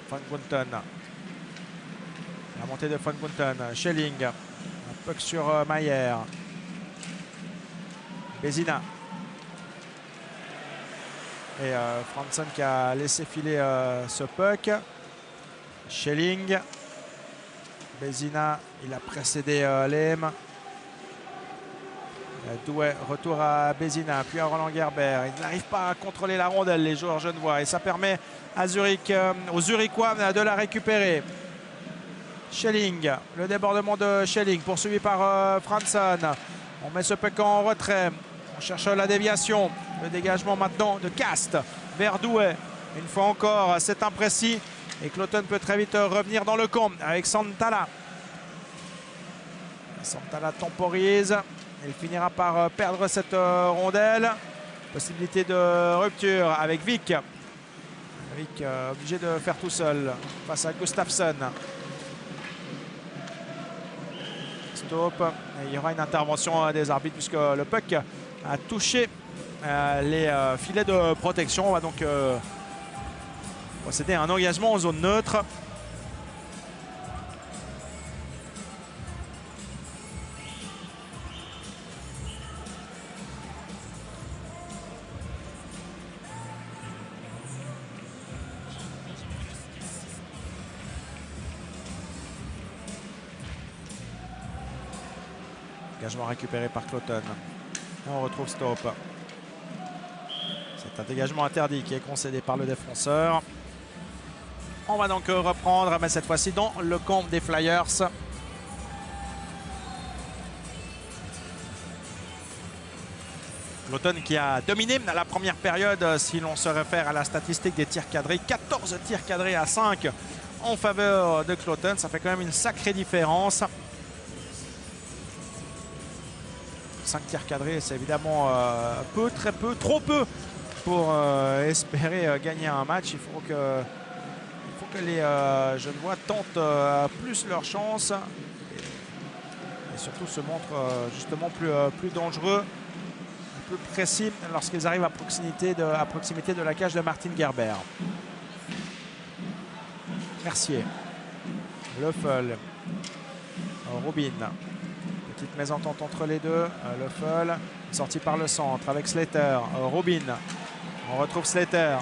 Van Gunten. La montée de Van Gunten. Schelling. Un puck sur Mayer. Bézina. Et Franzen qui a laissé filer ce puck. Schelling. Bézina, il a précédé Lehm. Douai, retour à Bézina, puis à Roland Gerber. Il n'arrive pas à contrôler la rondelle, les joueurs genevois. Et ça permet à Zurich, aux Zurichois de la récupérer. Schelling, le débordement de Schelling, poursuivi par Franzen. On met ce puck en retrait. On cherche la déviation. Le dégagement maintenant de Cast vers Douai. Une fois encore, c'est imprécis. Et Kloten peut très vite revenir dans le camp avec Santala. Santala temporise. Il finira par perdre cette rondelle. Possibilité de rupture avec Vic. Vic obligé de faire tout seul face à Gustafsson. Stop. Et il y aura une intervention des arbitres puisque le puck a touché les filets de protection. On va donc procéder à un engagement en zone neutre. Engagement récupéré par Kloten. On retrouve Stop. C'est un dégagement interdit qui est concédé par le défenseur. On va donc reprendre, mais cette fois-ci dans le camp des Flyers. Kloten qui a dominé la première période si l'on se réfère à la statistique des tirs cadrés. 14 tirs cadrés à 5 en faveur de Kloten. Ça fait quand même une sacrée différence. 5 tirs cadrés, c'est évidemment peu, très peu, trop peu pour espérer gagner un match. Il faut que les Genevois tentent plus leur chance et surtout se montrent justement plus dangereux, plus précis lorsqu'ils arrivent à proximité de la cage de Martin Gerber. Mercier, Leffel, Rubin. Petite mésentente entre les deux. Leffel sorti par le centre avec Slater. Rubin. On retrouve Slater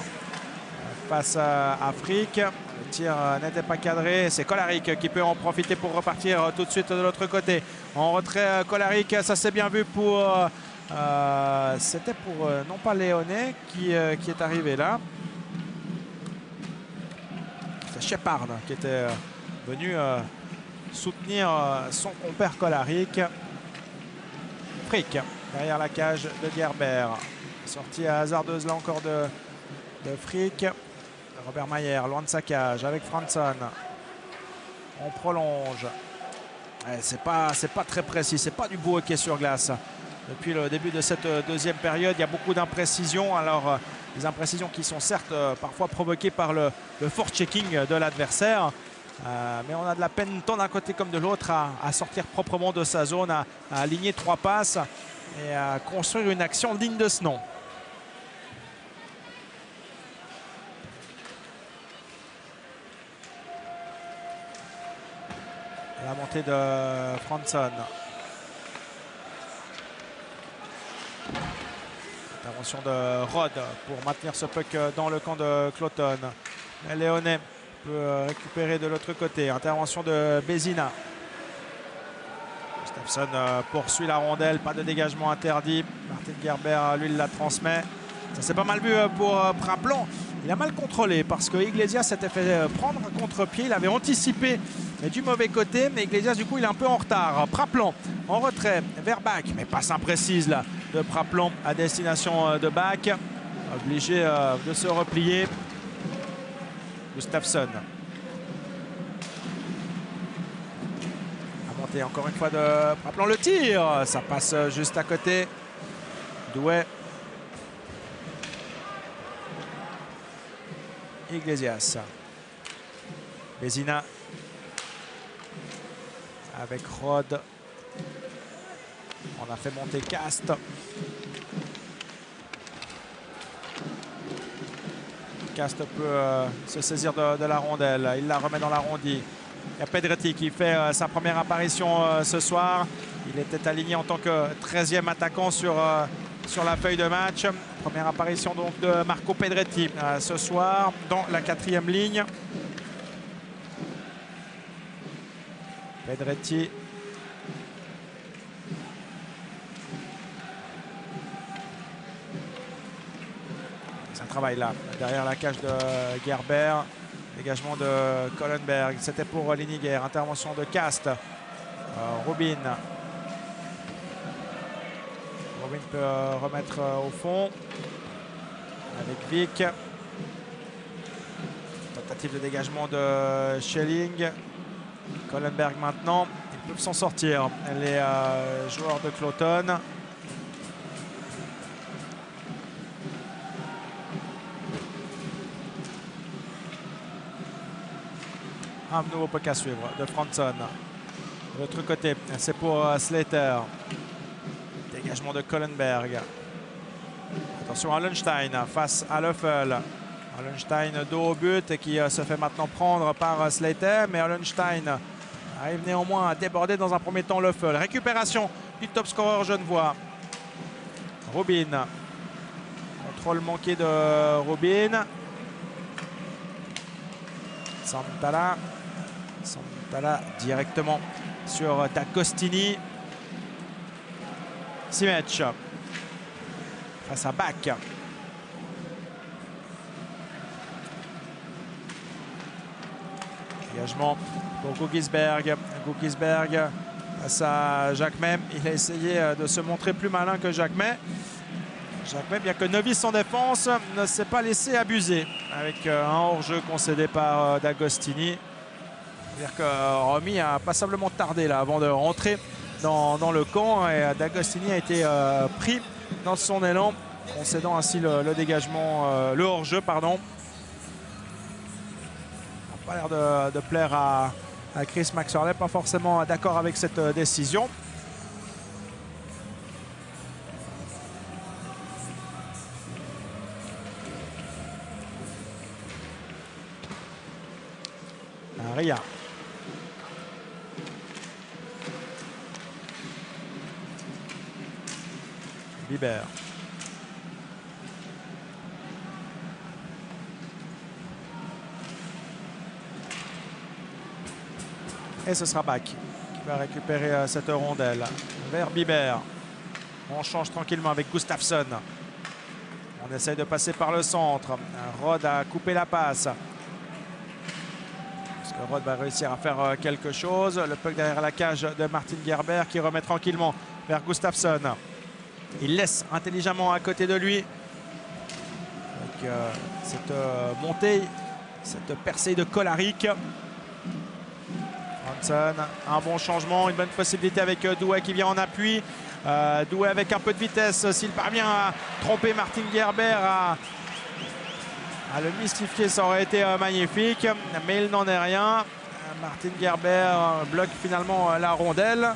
face à Frick. Le tir n'était pas cadré. C'est Kolarek qui peut en profiter pour repartir tout de suite de l'autre côté. En retrait, Kolarek, ça s'est bien vu pour... C'était pour non pas Léonet qui est arrivé là. C'est Shepard qui était venu soutenir son compère Kolarek. Frick derrière la cage de Gerber. Sortie hasardeuse là encore de Frick. Robert Mayer loin de sa cage avec Franzen. On prolonge. C'est pas très précis. C'est pas du beau hockey sur glace. Depuis le début de cette deuxième période, il y a beaucoup d'imprécisions. Alors Des imprécisions qui sont certes parfois provoquées par le fort checking de l'adversaire. Mais on a de la peine tant d'un côté comme de l'autre à sortir proprement de sa zone, à aligner 3 passes et à construire une action digne de ce nom. La montée de Franson. Intervention de Rod pour maintenir ce puck dans le camp de Cloton. Léonet peut récupérer de l'autre côté. Intervention de Bézina. Gustafsson poursuit la rondelle. Pas de dégagement interdit. Martin Gerber, lui, la transmet. Ça s'est pas mal vu pour Praplan. Il a mal contrôlé parce que Iglesias s'était fait prendre un contre-pied. Il avait anticipé, mais du mauvais côté. Mais Iglesias, du coup, il est un peu en retard. Praplan en retrait vers Bach, mais passe imprécise là de Praplan à destination de Bach. Obligé de se replier. Gustafsson. A monté encore une fois de Praplan. Le tir, ça passe juste à côté. Douai. Iglesias. Bézina. Avec Rod. On a fait monter Cast. Cast peut se saisir de la rondelle. Il la remet dans l'arrondi. Il y a Pedretti qui fait sa première apparition ce soir. Il était aligné en tant que 13e attaquant sur la feuille de match. Première apparition donc de Marco Pedretti ce soir dans la 4e ligne. Pedretti. Ça travaille là, derrière la cage de Gerber. Dégagement de Kohlenberg. C'était pour Liniger. Intervention de Cast. Rubin. Rubin peut remettre au fond. Avec Vic. Tentative de dégagement de Schelling. Kohlenberg maintenant. Ils peuvent s'en sortir. Les joueurs de Cloton. Un nouveau puck à suivre de Franson. De l'autre côté, c'est pour Slater. Dégagement de Kohlenberg. Attention à Lunstein face à Löffel. Lunstein dos au but et qui se fait maintenant prendre par Slater. Mais Lunstein arrive néanmoins à déborder dans un premier temps Löffel. Récupération du top scorer genevois. Rubin. Contrôle manqué de Rubin. Santala directement sur D'Agostini. Simech face à Bach. Dégagement pour Gugisberg. Gugisberg face à Jacquemet. Il a essayé de se montrer plus malin que Jacquemet. Jacquemet, bien que novice en défense, ne s'est pas laissé abuser avec un hors-jeu concédé par D'Agostini. C'est-à-dire que Romy a passablement tardé là avant de rentrer dans le camp et D'Agostini a été pris dans son élan, concédant ainsi le dégagement, le hors-jeu, pardon. Ça n'a pas l'air de plaire à Chris Maxwell, pas forcément d'accord avec cette décision. Ria. Biber. Et ce sera Bach qui va récupérer cette rondelle vers Biber. On change tranquillement avec Gustafsson. On essaye de passer par le centre. Rod a coupé la passe. Rod va réussir à faire quelque chose. Le puck derrière la cage de Martin Gerber qui remet tranquillement vers Gustafsson. Il laisse intelligemment à côté de lui. Avec cette montée, cette percée de Kolaric. Franson, un bon changement, une bonne possibilité avec Douai qui vient en appui. Douai avec un peu de vitesse, s'il parvient à tromper Martin Gerber, à À le mystifier, ça aurait été magnifique, mais il n'en est rien. Martin Gerber bloque finalement la rondelle.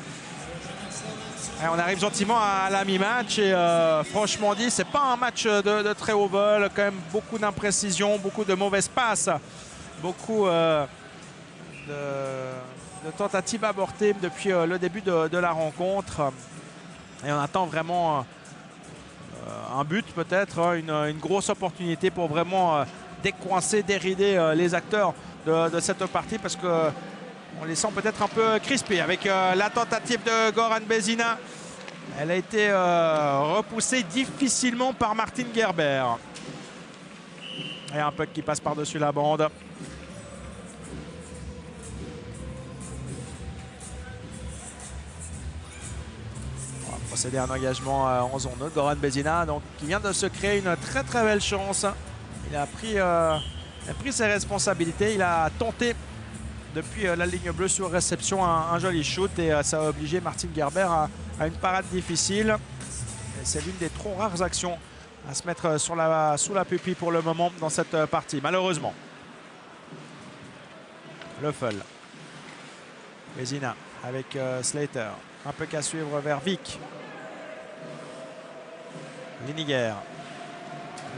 Et on arrive gentiment à la mi-match et franchement dit, c'est pas un match de très haut vol. Quand même beaucoup d'imprécisions, beaucoup de mauvaises passes, beaucoup de tentatives avortées depuis le début de la rencontre. Et on attend vraiment un but peut-être, une grosse opportunité pour vraiment décoincer, dérider les acteurs de cette partie parce qu'on les sent peut-être un peu crispés avec la tentative de Goran Bezina. Elle a été repoussée difficilement par Martin Gerber. Et un puck qui passe par-dessus la bande. On va procéder à un engagement en zone neutre. Goran Bezina donc, qui vient de se créer une très très belle chance. Il a pris ses responsabilités. Il a tenté depuis la ligne bleue sur réception un joli shoot et ça a obligé Martin Gerber à une parade difficile. C'est l'une des trop rares actions à se mettre sous la pupille pour le moment dans cette partie, malheureusement. Löffel. Bezina avec Slater. Un peu qu'à suivre vers Vic. Liniger.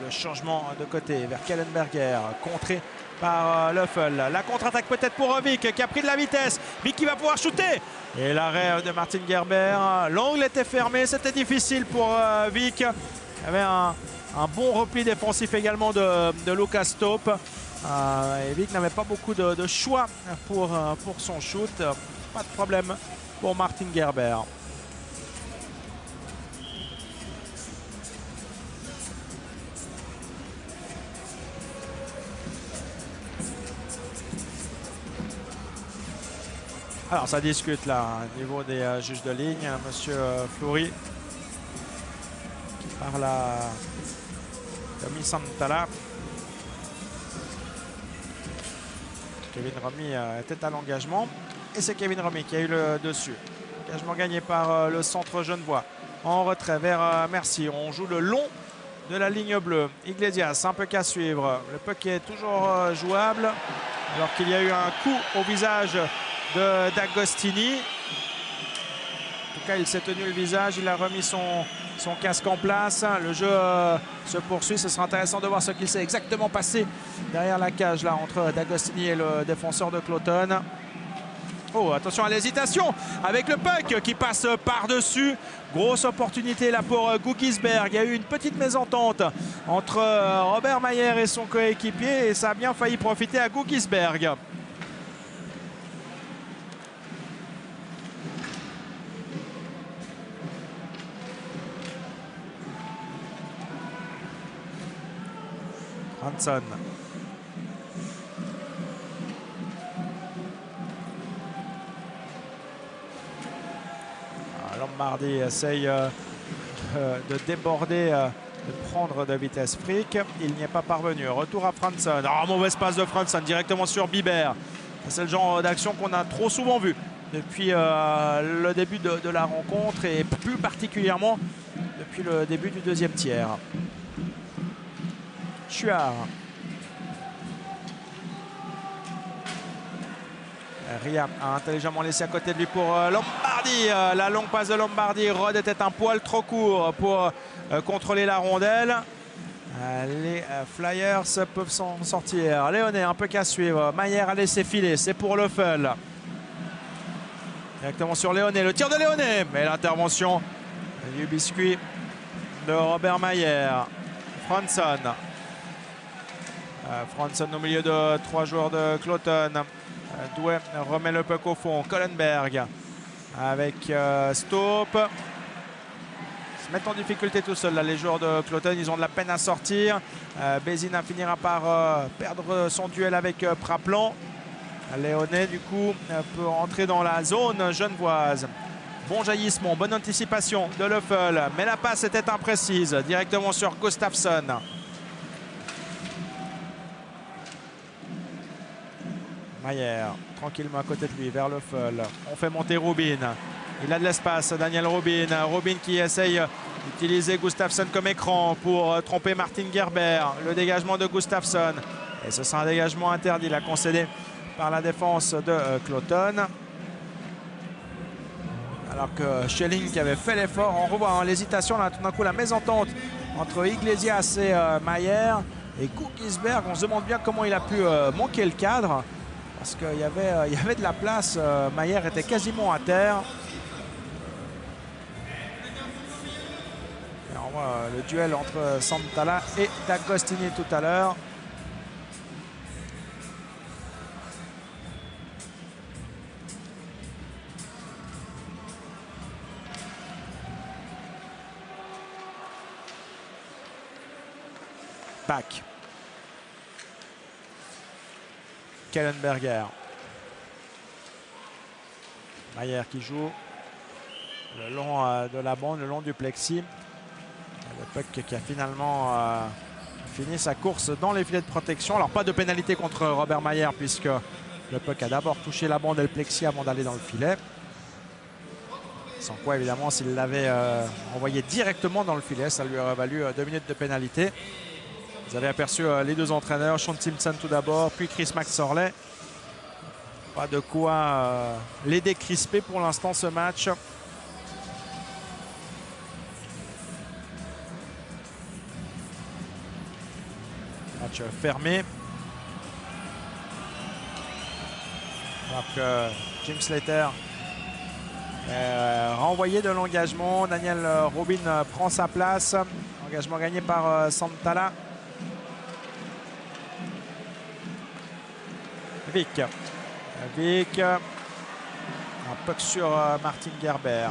Le changement de côté vers Kellenberger, contré par Löffel. La contre-attaque peut-être pour Vic qui a pris de la vitesse. Vic qui va pouvoir shooter. Et l'arrêt de Martin Gerber. L'angle était fermé, c'était difficile pour Vic. Il y avait un bon repli défensif également de Lucas Staup. Et Vic n'avait pas beaucoup de choix pour son shoot. Pas de problème pour Martin Gerber. Alors ça discute là au niveau des juges de ligne. Monsieur Fleury qui parle à Tommy Santala. Kevin Romy était à l'engagement et c'est Kevin Romy qui a eu le dessus. Engagement gagné par le centre genevois. En retrait vers Mercier. On joue le long de la ligne bleue. Iglesias, un peu qu'à suivre. Le puck est toujours jouable alors qu'il y a eu un coup au visage d'Agostini. En tout cas, il s'est tenu le visage, il a remis son casque en place. Le jeu se poursuit. Ce sera intéressant de voir ce qu'il s'est exactement passé derrière la cage là entre D'Agostini et le défenseur de Cloton. Oh, attention à l'hésitation avec le puck qui passe par-dessus. Grosse opportunité là pour Guggisberg. Il y a eu une petite mésentente entre Robert Mayer et son coéquipier et ça a bien failli profiter à Guggisberg. Hanson. Lombardi essaye de déborder, de prendre de vitesse Frick. Il n'y est pas parvenu. Retour à Franson. Oh, mauvaise passe de Franson directement sur Bibert. C'est le genre d'action qu'on a trop souvent vu depuis le début de la rencontre et plus particulièrement depuis le début du deuxième tiers. Chuard. Ria a intelligemment laissé à côté de lui pour Lombardi. La longue passe de Lombardi. Rod était un poil trop court pour contrôler la rondelle. Les Flyers peuvent s'en sortir. Léoné un peu qu'à suivre. Mayer a laissé filer. C'est pour Löffel. Directement sur Léoné. Le tir de Léoné. Mais l'intervention du biscuit de Robert Mayer. Franson. Franson au milieu de trois joueurs de Cloton. Douai remet le puck au fond. Kollenberg avec Staup. Se mettent en difficulté tout seul là, les joueurs de Cloton. Ils ont de la peine à sortir. Bezina finira par perdre son duel avec Praplan. Léoné du coup peut entrer dans la zone genevoise. Bon jaillissement, bonne anticipation de Löffel. Mais la passe était imprécise. Directement sur Gustafsson. Mayer, tranquillement à côté de lui, vers Löffel. On fait monter Rubin. Il a de l'espace, Daniel Rubin. Rubin qui essaye utiliser Gustafsson comme écran pour tromper Martin Gerber. Le dégagement de Gustafsson. Et ce sera un dégagement interdit, la concédé par la défense de Cloton. Alors que Schelling qui avait fait l'effort, on revoit l'hésitation, là tout d'un coup la mésentente entre Iglesias et Mayer. Et Kukisberg, on se demande bien comment il a pu manquer le cadre. Parce qu'il y avait de la place, Mayer était quasiment à terre. Et on voit le duel entre Santala et D'Agostini tout à l'heure. Back. Kellenberger. Mayer qui joue le long de la bande, le long du plexi. Le puck qui a finalement fini sa course dans les filets de protection. Alors pas de pénalité contre Robert Mayer puisque le puck a d'abord touché la bande et le plexi avant d'aller dans le filet. Sans quoi évidemment s'il l'avait envoyé directement dans le filet, ça lui aurait valu 2 minutes de pénalité. Vous avez aperçu les deux entraîneurs, Sean Simpson tout d'abord, puis Chris McSorley. Pas de quoi les décrisper pour l'instant ce match. Match fermé. Alors que Jim Slater est renvoyé de l'engagement. Daniel Rubin prend sa place. Engagement gagné par Santala. Vic, un puck sur Martin Gerber.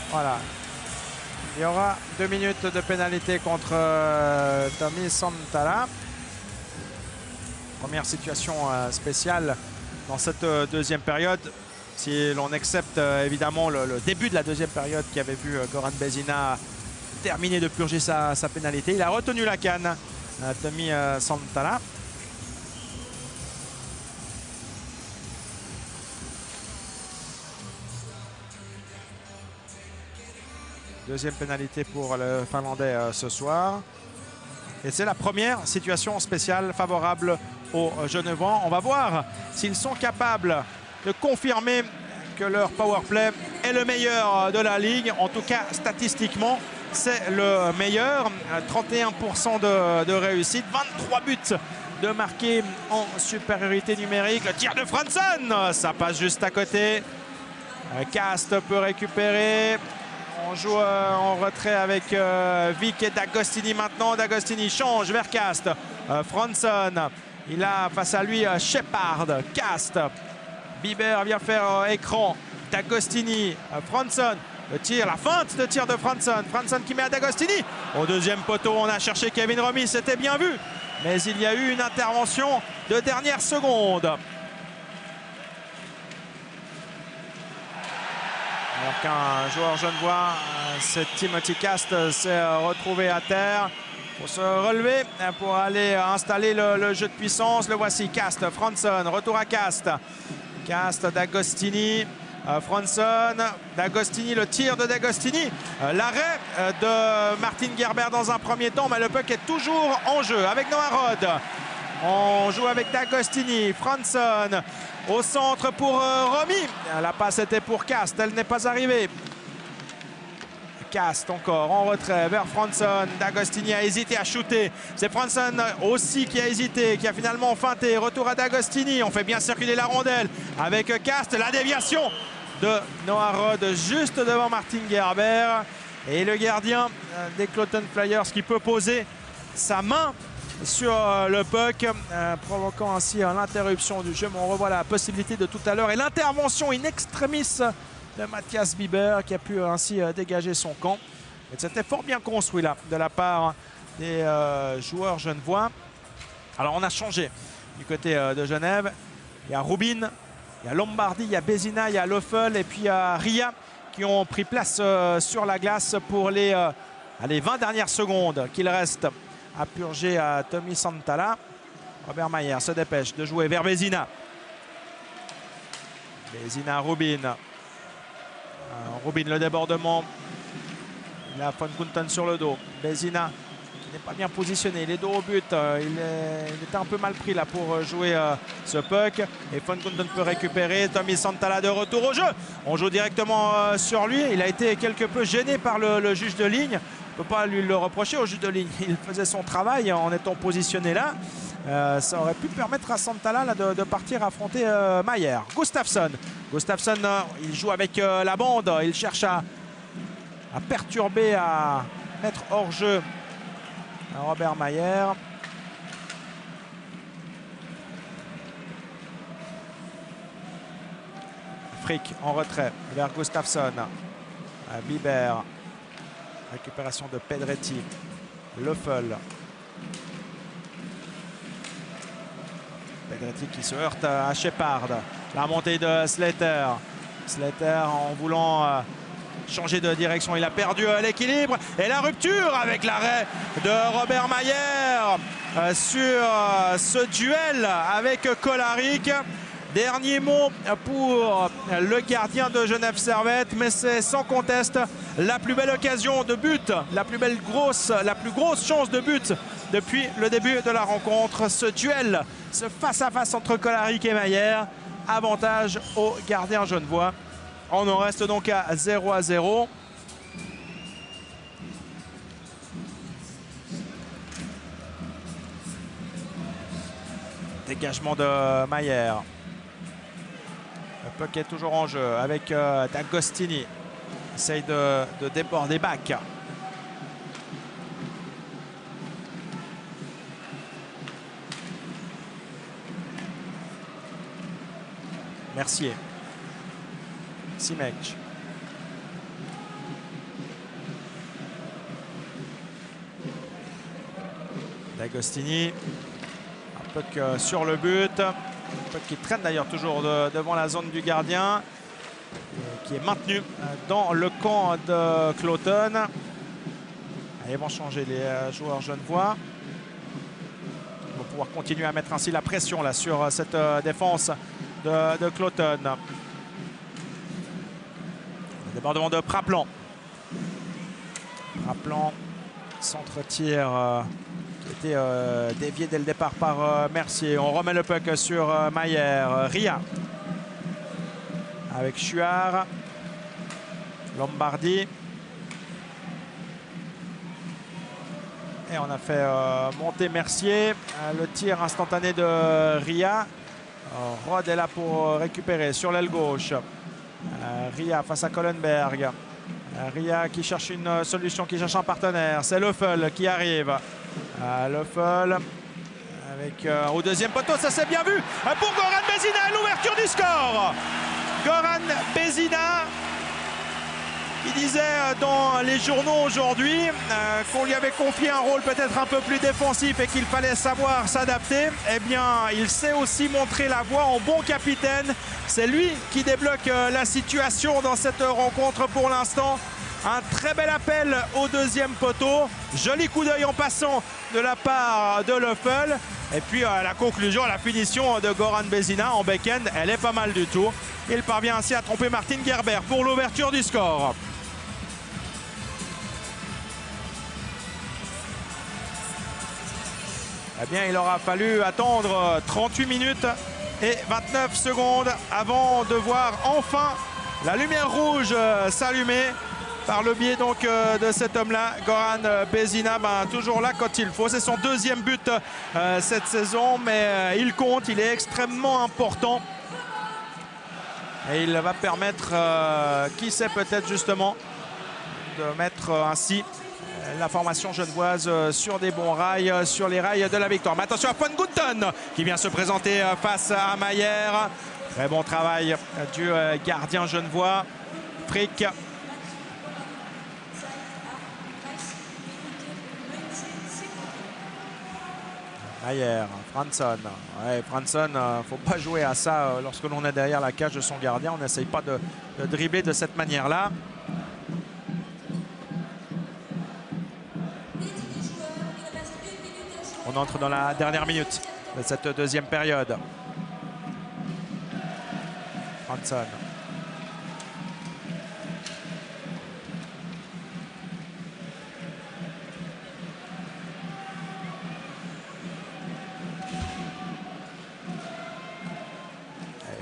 Voilà. Il y aura 2 minutes de pénalité contre Tommy Santala. Première situation spéciale dans cette deuxième période. Si l'on accepte évidemment le début de la deuxième période qui avait vu Goran Vezina terminer de purger sa pénalité. Il a retenu la canne, Tommy Santala. Deuxième pénalité pour le Finlandais ce soir. Et c'est la première situation spéciale favorable aux Genevois. On va voir s'ils sont capables de confirmer que leur powerplay est le meilleur de la ligue. En tout cas, statistiquement, c'est le meilleur. 31% de réussite, 23 buts de marqués en supériorité numérique. Le tir de Franson, ça passe juste à côté. Cast peut récupérer. On joue en retrait avec Vic et D'Agostini maintenant. D'Agostini change vers Cast. Franson, il a face à lui Shepard. Cast. Bieber vient faire écran. D'Agostini. Franson. Le tir, la feinte de tir de Franson. Franson qui met à D'Agostini. Au deuxième poteau, on a cherché Kevin Romy. C'était bien vu. Mais il y a eu une intervention de dernière seconde. Alors qu'un joueur genevois, c'est Timothy Cast, s'est retrouvé à terre. Pour se relever, pour aller installer le jeu de puissance. Le voici, Cast, Franson, retour à Cast. Cast, D'Agostini, Franson, D'Agostini, le tir de D'Agostini. L'arrêt de Martin Gerber dans un premier temps, mais le puck est toujours en jeu avec Noah Rod. On joue avec D'Agostini, Franson. Au centre pour Romy. La passe était pour Cast, elle n'est pas arrivée. Cast encore en retrait vers Franson. D'Agostini a hésité à shooter. C'est Franson aussi qui a hésité, qui a finalement feinté. Retour à D'Agostini. On fait bien circuler la rondelle avec Cast. La déviation de Noah Rod juste devant Martin Gerber. Et le gardien des Cloton Flyers qui peut poser sa main sur le puck, provoquant ainsi l'interruption du jeu. Mais on revoit la possibilité de tout à l'heure et l'intervention in extremis de Mathias Bieber qui a pu ainsi dégager son camp. C'était fort bien construit là de la part des joueurs genevois. Alors on a changé du côté de Genève. Il y a Rubin, il y a Lombardi, il y a Vezina, il y a Löffel et puis il y a Ria qui ont pris place sur la glace pour les 20 dernières secondes qu'il reste à purger à Tommy Santala. Robert Mayer se dépêche de jouer vers Bézina. Bézina, Rubin. Rubin, le débordement. Il a Von Gunten sur le dos. Bézina qui n'est pas bien positionné. Il est dos au but. Il était un peu mal pris là pour jouer ce puck. Et Von Gunten peut récupérer. Tommy Santala de retour au jeu. On joue directement sur lui. Il a été quelque peu gêné par le juge de ligne. On ne peut pas lui le reprocher au juge de ligne. Il faisait son travail en étant positionné là. Ça aurait pu permettre à Santala là, de partir affronter Mayer. Gustafsson. Gustafsson, il joue avec la bande. Il cherche à perturber, à mettre hors jeu Robert Mayer. Frick en retrait vers Gustafsson. Biber. Récupération de Pedretti. Leffel. Pedretti qui se heurte à Shepard. La montée de Slater. Slater en voulant changer de direction. Il a perdu l'équilibre. Et la rupture avec l'arrêt de Robert Mayer sur ce duel avec Kolarik. Dernier mot pour le gardien de Genève Servette, mais c'est sans conteste la plus belle occasion de but, la plus grosse chance de but depuis le début de la rencontre. Ce duel, ce face-à-face entre Kolarik et Mayer, avantage au gardien genevois. On en reste donc à 0-0. Dégagement de Mayer. Le puck est toujours en jeu avec D'Agostini. Essaye de déborder back. Mercier. Simec. D'Agostini. Un puck sur le but. Qui traîne d'ailleurs toujours devant la zone du gardien, qui est maintenu dans le camp de Cloton. Ils vont changer les joueurs genevois. Ils vont pouvoir continuer à mettre ainsi la pression là, sur cette défense de Cloton. Le débordement de Praplan. Praplan, centre-tir qui était dévié dès le départ par Mercier. On remet le puck sur Mayer. Ria avec Chuard. Lombardi. Et on a fait monter Mercier. Le tir instantané de Ria. Rod est là pour récupérer sur l'aile gauche. Ria face à Kohlenberg. Ria qui cherche une solution, qui cherche un partenaire. C'est Leffel qui arrive. Leffel avec au deuxième poteau, ça s'est bien vu pour Goran Bézina, l'ouverture du score. Goran Bézina qui disait dans les journaux aujourd'hui qu'on lui avait confié un rôle peut-être un peu plus défensif et qu'il fallait savoir s'adapter. Eh bien, il sait aussi montrer la voie en bon capitaine. C'est lui qui débloque la situation dans cette rencontre pour l'instant. Un très bel appel au deuxième poteau. Joli coup d'œil en passant de la part de Leffel. Et puis la conclusion, la finition de Goran Bézina en back-end, elle est pas mal du tout. Il parvient ainsi à tromper Martin Gerber pour l'ouverture du score. Eh bien, il aura fallu attendre 38 minutes et 29 secondes avant de voir enfin la lumière rouge s'allumer par le biais donc de cet homme-là, Goran Bézina, toujours là quand il faut. C'est son deuxième but cette saison, mais il compte, il est extrêmement important. Et il va permettre, qui sait peut-être justement, de mettre ainsi la formation genevoise sur des bons rails, sur les rails de la victoire. Mais attention à Von Gunten qui vient se présenter face à Mayer. Très bon travail du gardien genevois, Frick. Mayer, Fransson. Ouais, Fransson, faut pas jouer à ça lorsque l'on est derrière la cage de son gardien. On n'essaye pas de dribbler de cette manière-là. On entre dans la dernière minute de cette deuxième période. Fransson.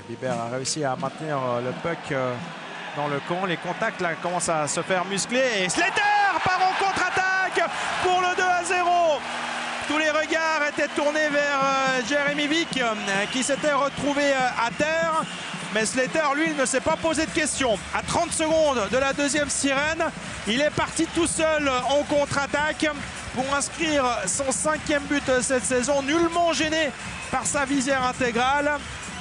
Bibert a réussi à maintenir le puck dans le camp. Les contacts là commencent à se faire muscler. Et Slater part en contre-attaque pour le 2-0. Tous les regards étaient tournés vers Jérémy Vick qui s'était retrouvé à terre. Mais Slater, lui, ne s'est pas posé de questions. À 30 secondes de la deuxième sirène, il est parti tout seul en contre-attaque pour inscrire son 5e but cette saison, nullement gêné par sa visière intégrale.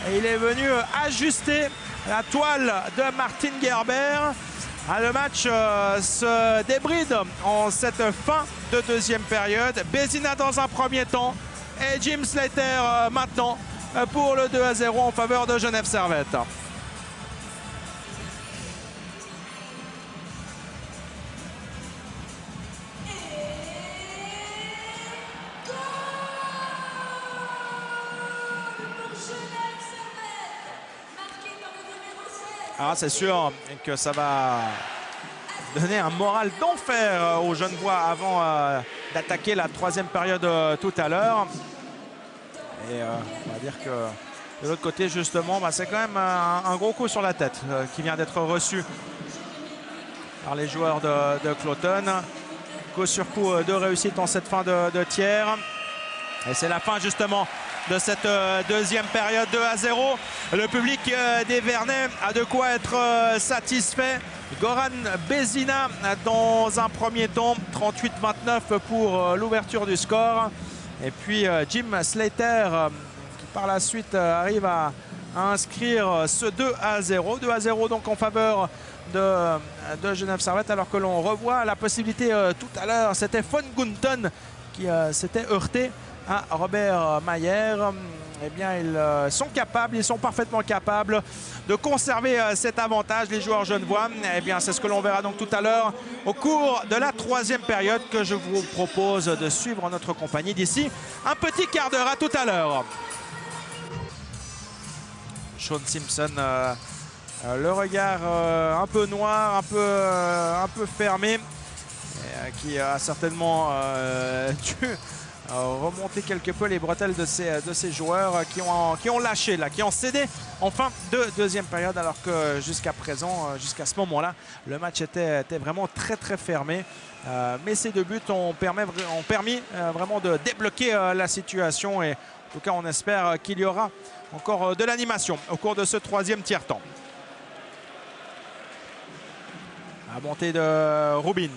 Et il est venu ajuster la toile de Martin Gerber. Le match se débride en cette fin de deuxième période. Bézina dans un premier temps et Jim Slater maintenant pour le 2-0 en faveur de Genève Servette. Ah, c'est sûr que ça va donner un moral d'enfer aux Genevois avant d'attaquer la troisième période tout à l'heure. Et on va dire que de l'autre côté, justement, c'est quand même un gros coup sur la tête qui vient d'être reçu par les joueurs de Cloton. Coup sur coup de réussite en cette fin de tiers. Et c'est la fin, justement, de cette deuxième période 2-0. Le public des Vernets a de quoi être satisfait. Goran Bézina dans un premier temps, 38-29 pour l'ouverture du score. Et puis Jim Slater qui par la suite arrive à inscrire ce 2-0. 2-0 donc en faveur de Genève Servette, alors que l'on revoit la possibilité tout à l'heure. C'était Von Gunten qui s'était heurté à Robert Mayer. Eh bien, ils sont capables, ils sont parfaitement capables de conserver cet avantage, les joueurs genevois. Eh bien, c'est ce que l'on verra donc tout à l'heure au cours de la troisième période que je vous propose de suivre en notre compagnie d'ici un petit quart d'heure. À tout à l'heure. Sean Simpson, le regard un peu noir, un peu fermé, qui a certainement dû remonter quelque peu les bretelles de ces joueurs qui ont lâché, là, qui ont cédé en fin de deuxième période, alors que jusqu'à présent, jusqu'à ce moment-là, le match était vraiment très fermé. Mais ces deux buts ont permis vraiment de débloquer la situation, et en tout cas on espère qu'il y aura encore de l'animation au cours de ce troisième tiers-temps. La montée de Rubin.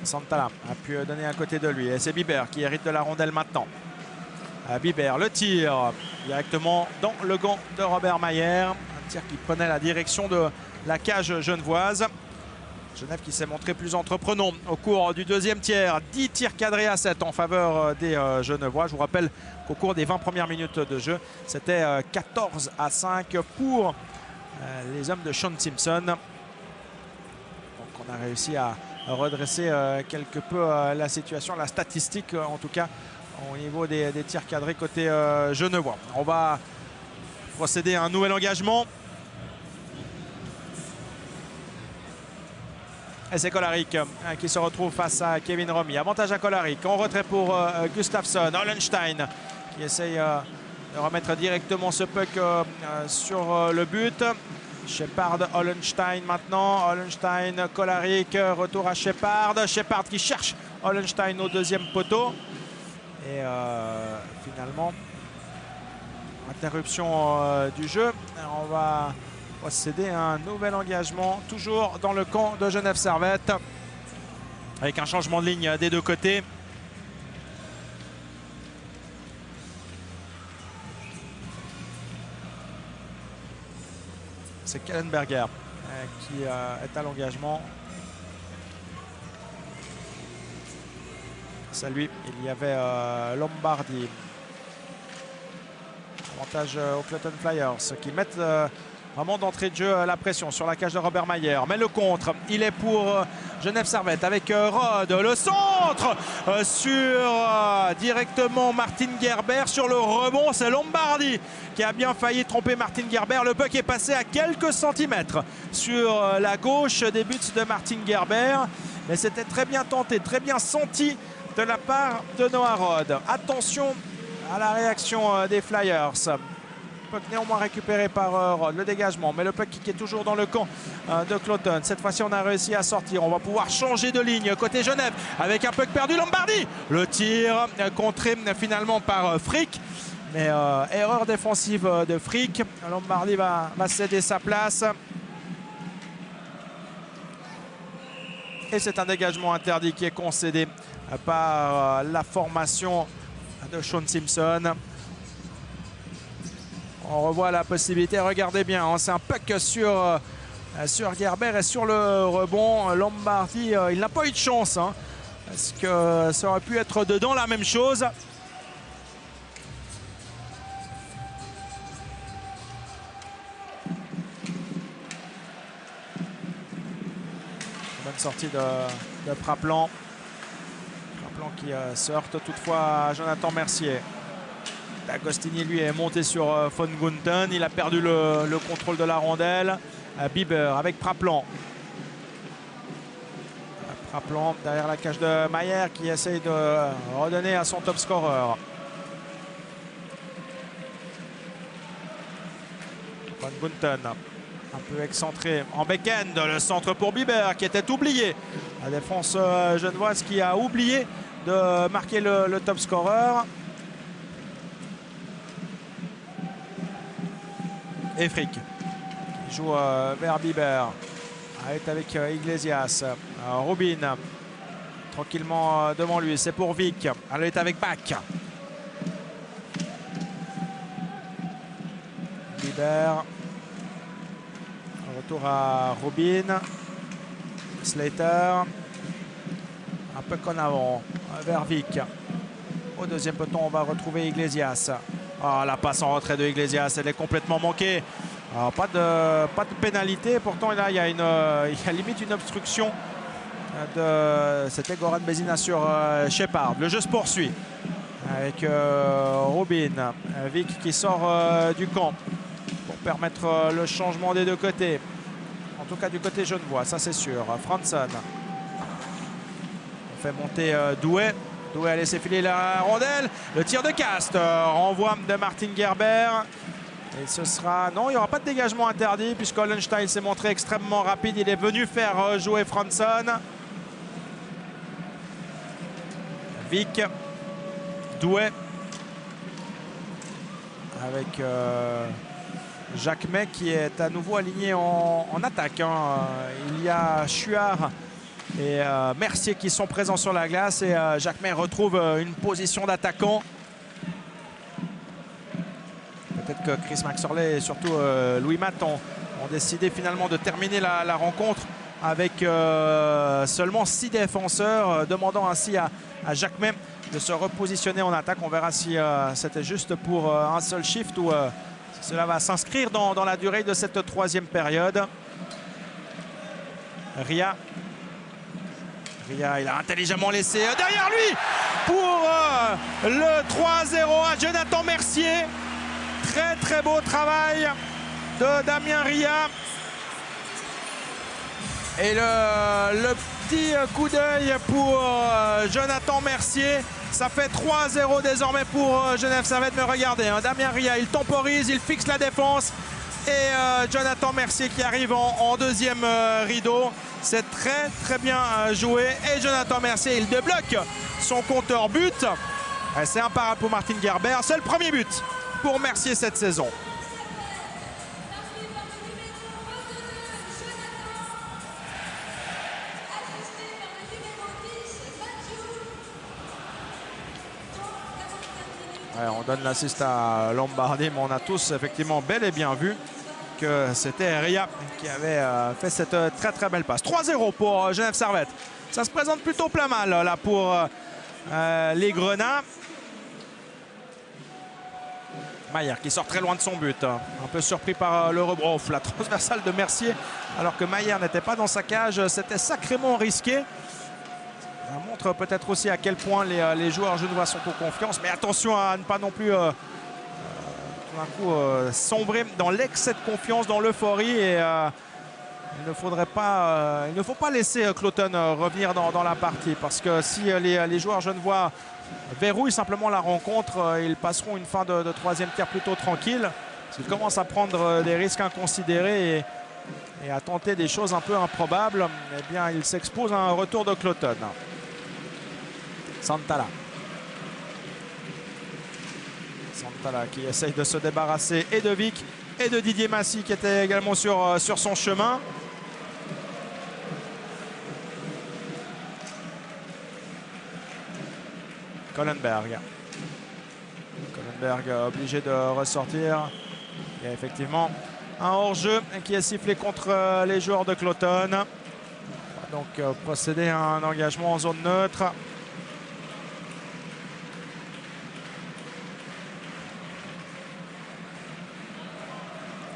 Santala a pu donner à côté de lui. Et c'est Bibert qui hérite de la rondelle maintenant. Bibert, le tir directement dans le gant de Robert Mayer. Un tir qui prenait la direction de la cage genevoise. Genève qui s'est montré plus entreprenant au cours du deuxième tiers. 10 tirs cadrés à 7 en faveur des Genevois. Je vous rappelle qu'au cours des 20 premières minutes de jeu, c'était 14-5 pour les hommes de Sean Simpson. Donc on a réussi à redresser quelque peu la situation, la statistique en tout cas au niveau des tirs cadrés côté genevois. On va procéder à un nouvel engagement. Et c'est Kolaric qui se retrouve face à Kevin Romy. Avantage à Kolaric. En retrait pour Gustafsson. Hollenstein qui essaye de remettre directement ce puck sur le but. Shepard, Hollenstein maintenant. Hollenstein, Kolaric. Retour à Shepard. Shepard qui cherche Hollenstein au deuxième poteau. Et finalement, interruption du jeu. On va procéder à un nouvel engagement, toujours dans le camp de Genève Servette, avec un changement de ligne des deux côtés. C'est Kellenberger qui est à l'engagement. C'est lui, il y avait Lombardi. Avantage aux Cloton Flyers qui mettent vraiment d'entrée de jeu la pression sur la cage de Robert Mayer. Mais le contre, il est pour Genève Servette avec Rod. Le centre sur directement Martin Gerber. Sur le rebond, c'est Lombardi qui a bien failli tromper Martin Gerber. Le puck est passé à quelques centimètres sur la gauche des buts de Martin Gerber. Mais c'était très bien tenté, très bien senti de la part de Noah Rod. Attention à la réaction des Flyers. Puck néanmoins récupéré par Rod, le dégagement, mais le puck qui est toujours dans le camp de Cloton. Cette fois-ci, on a réussi à sortir. On va pouvoir changer de ligne côté Genève avec un puck perdu. Lombardi, le tir contré finalement par Frick. Mais erreur défensive de Frick. Lombardi va céder sa place. Et c'est un dégagement interdit qui est concédé par la formation de Sean Simpson. On revoit la possibilité, regardez bien, hein, c'est un puck sur Gerber et sur le rebond. Lombardi, il n'a pas eu de chance. Hein, parce que ça aurait pu être dedans la même chose. Bonne sortie de Praplan. Praplan qui se heurte toutefois à Jonathan Mercier. Agostini lui est monté sur Von Gunten. Il a perdu le contrôle de la rondelle. Bieber avec Praplan. Praplan derrière la cage de Mayer qui essaye de redonner à son top scorer. Von Gunten. Un peu excentré en back-end. Le centre pour Bieber qui était oublié. La défense genevoise qui a oublié de marquer le top scorer. Et Frick qui joue vers Bieber. Est avec Iglesias. Rubin tranquillement devant lui. C'est pour Vic. Elle est avec Bach. Bieber. Retour à Rubin. Slater. Un peu qu'en avant vers Vic. Au deuxième peloton, on va retrouver Iglesias. Ah, la passe en retrait de Iglesias, elle est complètement manquée. Alors, pas de pénalité. Pourtant, là, il y a limite une obstruction de... C'était Goran Bezina sur Shepard. Le jeu se poursuit avec Rubin. Vic qui sort du camp pour permettre le changement des deux côtés. En tout cas, du côté genevois, ça c'est sûr. Franson. On fait monter Douai. Douai a laissé filer la rondelle. Le tir de Cast. Renvoi de Martin Gerber. Et ce sera... Non, il n'y aura pas de dégagement interdit puisque Hollenstein s'est montré extrêmement rapide. Il est venu faire jouer Franson. Vic. Douai. Avec Jacquemet qui est à nouveau aligné en attaque. Hein. Il y a Chuard et Mercier qui sont présents sur la glace et Jacquemet retrouve une position d'attaquant. Peut-être que Chris Maxorley et surtout Louis Matt ont décidé finalement de terminer la rencontre avec seulement 6 défenseurs, demandant ainsi à Jacquemet de se repositionner en attaque. On verra si c'était juste pour un seul shift ou si cela va s'inscrire dans la durée de cette troisième période. Ria, il a intelligemment laissé derrière lui pour le 3-0 à Jonathan Mercier. Très très beau travail de Damien Ria. Et le petit coup d'œil pour Jonathan Mercier. Ça fait 3-0 désormais pour Genève Servette. Mais regardez, hein, Damien Ria, il temporise, il fixe la défense. Et Jonathan Mercier qui arrive en deuxième rideau. C'est très très bien joué. Et Jonathan Mercier, il débloque son compteur but. C'est un parade pour Martin Gerber. C'est le premier but pour Mercier cette saison. Ouais, on donne l'assist à Lombardi, mais on a tous effectivement bel et bien vu que c'était Ria qui avait fait cette très très belle passe. 3-0 pour Genève Servette. Ça se présente plutôt pas mal là pour les Grenats. Maillère qui sort très loin de son but. Un peu surpris par le rebond. La transversale de Mercier, alors que Maillère n'était pas dans sa cage. C'était sacrément risqué. Ça montre peut-être aussi à quel point les joueurs genevois sont en confiance. Mais attention à ne pas non plus tout d'un coup sombrer dans l'excès de confiance, dans l'euphorie. Et il ne faut pas laisser Cloton revenir dans la partie. Parce que si les joueurs genevois verrouillent simplement la rencontre, ils passeront une fin de troisième tiers plutôt tranquille. S'ils commencent à prendre des risques inconsidérés et à tenter des choses un peu improbables, eh bien, ils s'exposent à un retour de Cloton. Santala. Santala qui essaye de se débarrasser et de Vic et de Didier Massy qui était également sur son chemin. Kohlenberg. Kohlenberg obligé de ressortir. Il y a effectivement un hors-jeu qui est sifflé contre les joueurs de Cloton. Donc procéder à un engagement en zone neutre.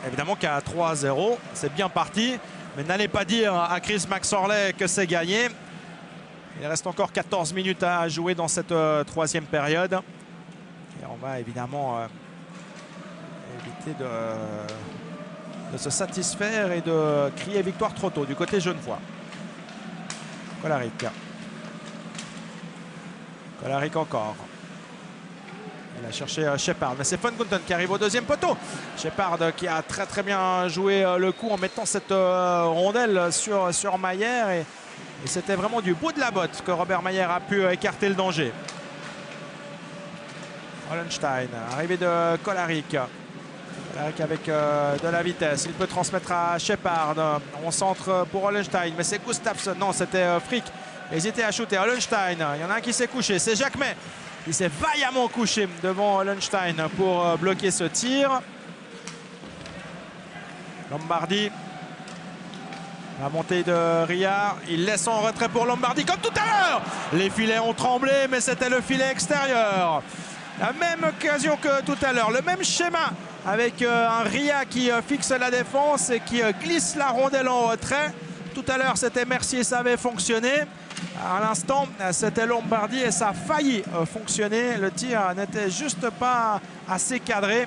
Évidemment qu'à 3-0, c'est bien parti. Mais n'allez pas dire à Chris Maxorley que c'est gagné. Il reste encore 14 minutes à jouer dans cette troisième période. Et on va évidemment éviter de se satisfaire et de crier victoire trop tôt du côté genevois. Kolarek. Kolarek encore. Il a cherché Shepard, mais c'est Von Gunten qui arrive au deuxième poteau. Shepard qui a très bien joué le coup en mettant cette rondelle sur Maillère. Et c'était vraiment du bout de la botte que Robert Maillère a pu écarter le danger. Hollenstein, arrivée de Kolarek. Kolarek avec de la vitesse. Il peut transmettre à Shepard. On centre pour Hollenstein, mais c'est Gustafsson. Non, c'était Frick. Hésité à shooter. Hollenstein, il y en a un qui s'est couché. C'est Jacquemet. Il s'est vaillamment couché devant Hollenstein pour bloquer ce tir. Lombardi. La montée de Ria. Il laisse en retrait pour Lombardi comme tout à l'heure. Les filets ont tremblé, mais c'était le filet extérieur. La même occasion que tout à l'heure. Le même schéma avec un Ria qui fixe la défense et qui glisse la rondelle en retrait. Tout à l'heure, c'était Mercier, ça avait fonctionné. À l'instant, c'était Lombardi et ça a failli fonctionner. Le tir n'était juste pas assez cadré.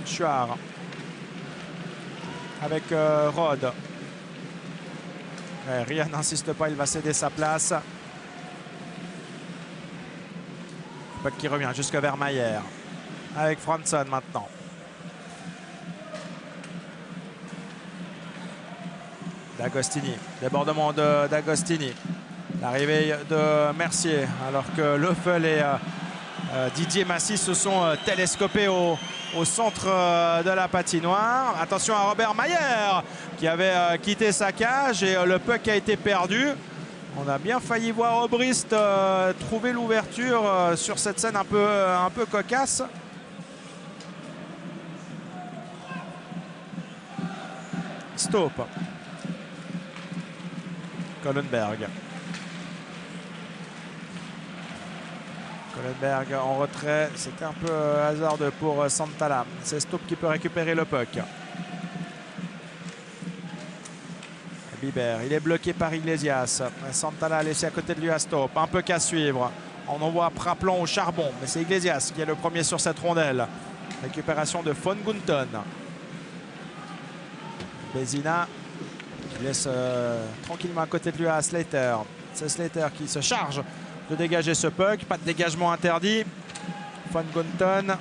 Chouard avec Rod. Ria n'insiste pas, il va céder sa place. Puck qui revient jusque vers Maillère. Avec Franson maintenant. D'Agostini, débordement d'Agostini. L'arrivée de Mercier, alors que Löffel et Didier Massy se sont télescopés au centre de la patinoire. Attention à Robert Maillère qui avait quitté sa cage et le puck a été perdu. On a bien failli voir Obrist trouver l'ouverture sur cette scène un peu cocasse. Stop. Kohlenberg. Kohlenberg en retrait. C'était un peu hasardeux pour Santala. C'est Stop qui peut récupérer le puck. Biber, il est bloqué par Iglesias. Santala a laissé à côté de lui à Stop. Un peu qu'à suivre. On envoie Praplan au charbon. Mais c'est Iglesias qui est le premier sur cette rondelle. Récupération de Von Gunten. Bézina laisse tranquillement à côté de lui à Slater. C'est Slater qui se charge de dégager ce puck. Pas de dégagement interdit. Von Gunten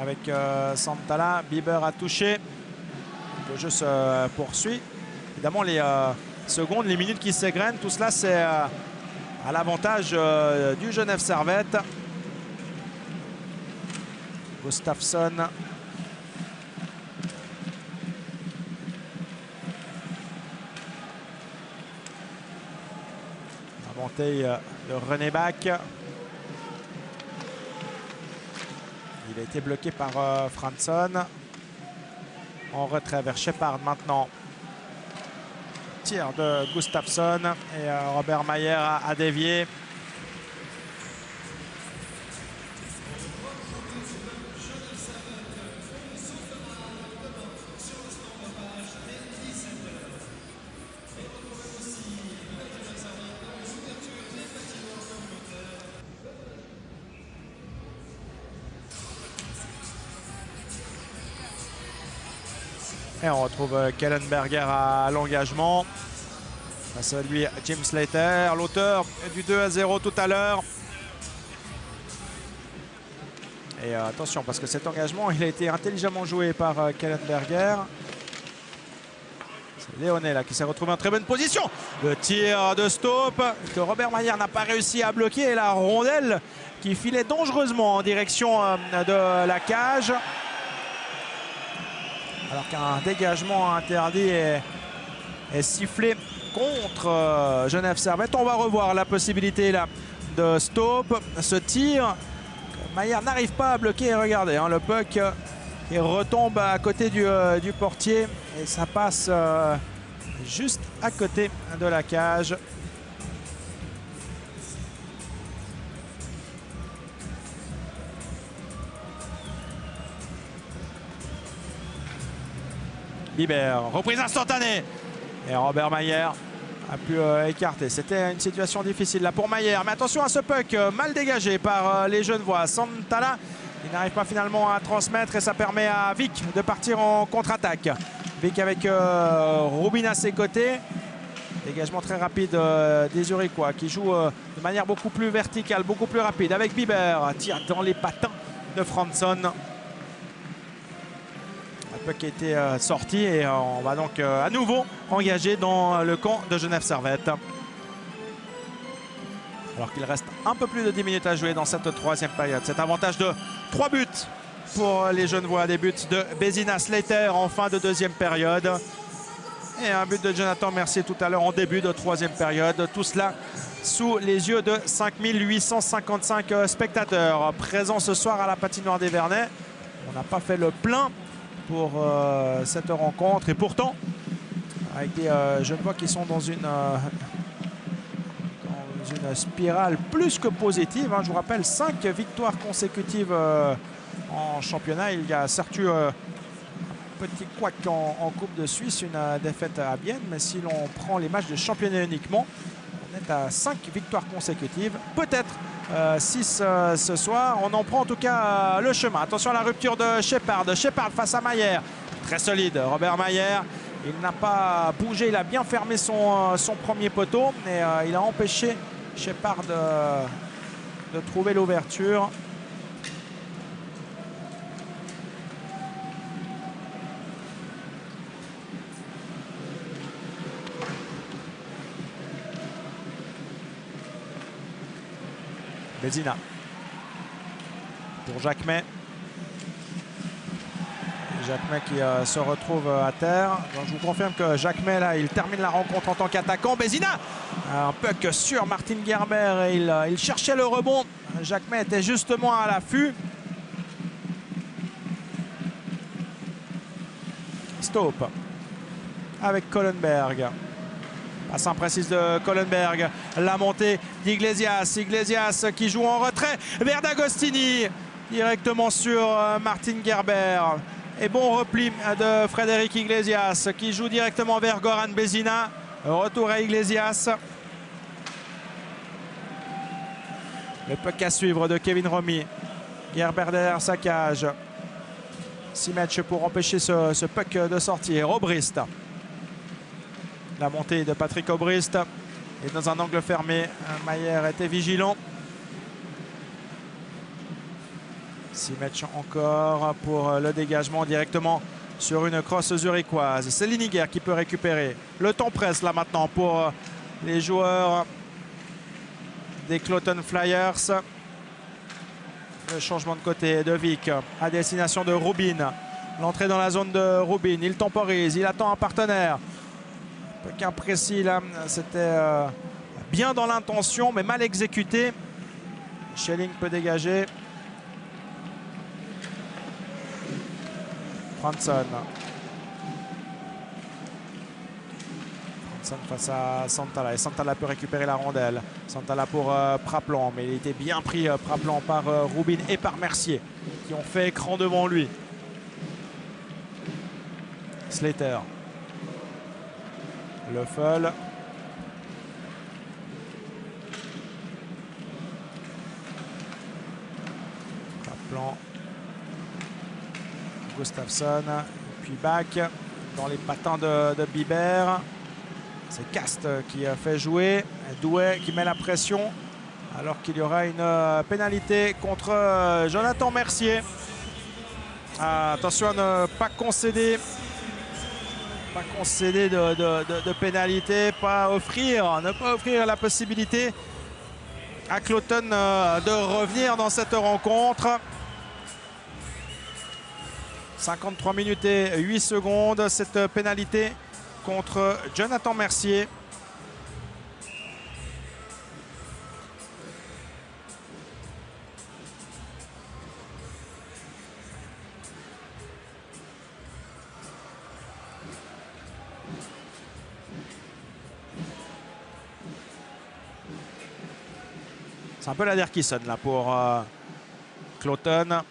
avec Santala. Bieber a touché. Le jeu se poursuit. Évidemment, les secondes, les minutes qui s'égrènent, tout cela c'est à l'avantage du Genève Servette. Gustafsson. La montée de René Bach. Il a été bloqué par Franson. en retrait vers Shepard maintenant. Tir de Gustafsson et Robert Mayer a dévié. Et on retrouve Kellenberger à l'engagement. Face à lui, Jim Slater, l'auteur du 2-0 tout à l'heure. Et attention, parce que cet engagement, il a été intelligemment joué par Kellenberger. C'est Léonet là qui s'est retrouvé en très bonne position. Le tir de Staupe que Robert Mayer n'a pas réussi à bloquer. Et la rondelle qui filait dangereusement en direction de la cage. Alors qu'un dégagement interdit est sifflé contre Genève Servette. On va revoir la possibilité là de Staupe. Ce tir, Mayer n'arrive pas à bloquer. Regardez, hein, le puck il retombe à côté du portier et ça passe juste à côté de la cage. Bibert, reprise instantanée. Et Robert Mayer a pu écarter. C'était une situation difficile là pour Mayer. Mais attention à ce puck mal dégagé par les Genevois. Santala, il n'arrive pas finalement à transmettre et ça permet à Vic de partir en contre-attaque. Vic avec Rubin à ses côtés. Dégagement très rapide des Zurichois qui joue de manière beaucoup plus verticale, beaucoup plus rapide. Avec Bibert, tire dans les patins de Franson. Le puck a été sorti et on va donc à nouveau engager dans le camp de Genève Servette. Alors qu'il reste un peu plus de 10 minutes à jouer dans cette troisième période. Cet avantage de 3 buts pour les Genevois. Des buts de Bézina Slater en fin de deuxième période. Et un but de Jonathan Mercier tout à l'heure en début de troisième période. Tout cela sous les yeux de 5855 spectateurs présents ce soir à la patinoire des Vernets. On n'a pas fait le plein pour cette rencontre et pourtant avec des Genevois qui sont dans une spirale plus que positive, hein. Je vous rappelle 5 victoires consécutives en championnat. Il y a certes eu un petit couac en Coupe de Suisse, une défaite à Bienne, mais si l'on prend les matchs de championnat uniquement, on est à 5 victoires consécutives, peut-être 6 ce soir. On en prend en tout cas le chemin. Attention à la rupture de Shepard. Shepard face à Mayer. Très solide, Robert Mayer. Il n'a pas bougé, il a bien fermé son premier poteau. Et il a empêché Shepard de trouver l'ouverture. Bézina pour Jacquemet. Jacquemet qui se retrouve à terre. Donc je vous confirme que Jacquemet là, il termine la rencontre en tant qu'attaquant. Bézina, un puck sur Martin Gerber et il cherchait le rebond. Jacquemet était justement à l'affût. Staupe avec Kohlenberg. Passe imprécise de Kohlenberg. La montée d'Iglesias. Iglesias qui joue en retrait vers D'Agostini. Directement sur Martin Gerber. Et bon repli de Frédéric Iglesias qui joue directement vers Goran Bézina. Retour à Iglesias. Le puck à suivre de Kevin Romy. Gerber derrière sa cage. 6 matchs pour empêcher ce puck de sortir. Obrist. La montée de Patrick Obrist est dans un angle fermé. Mayer était vigilant. 6 matchs encore pour le dégagement directement sur une crosse zurichoise. C'est Liniger qui peut récupérer. Le temps presse là maintenant pour les joueurs des Cloton Flyers. Le changement de côté de Vic à destination de Rubin. L'entrée dans la zone de Rubin. Il temporise, il attend un partenaire. Puck imprécis là, c'était bien dans l'intention mais mal exécuté. Schelling peut dégager. Franson. Gustafsson face à Santala. Et Santala peut récupérer la rondelle. Santala pour Praplan. Mais il était bien pris, Praplan, par Rubin et par Mercier, qui ont fait écran devant lui. Slater. Löffel. Praplan. Gustafsson. Et puis Bach dans les patins de Bibert. C'est Cast qui fait jouer. Douai qui met la pression. Alors qu'il y aura une pénalité contre Jonathan Mercier. Attention à ne pas concéder. Pas concéder de pénalité. Ne pas offrir la possibilité à Cloton de revenir dans cette rencontre. 53 minutes et 8 secondes. Cette pénalité contre Jonathan Mercier. C'est un peu la der qui sonne là pour Cloton.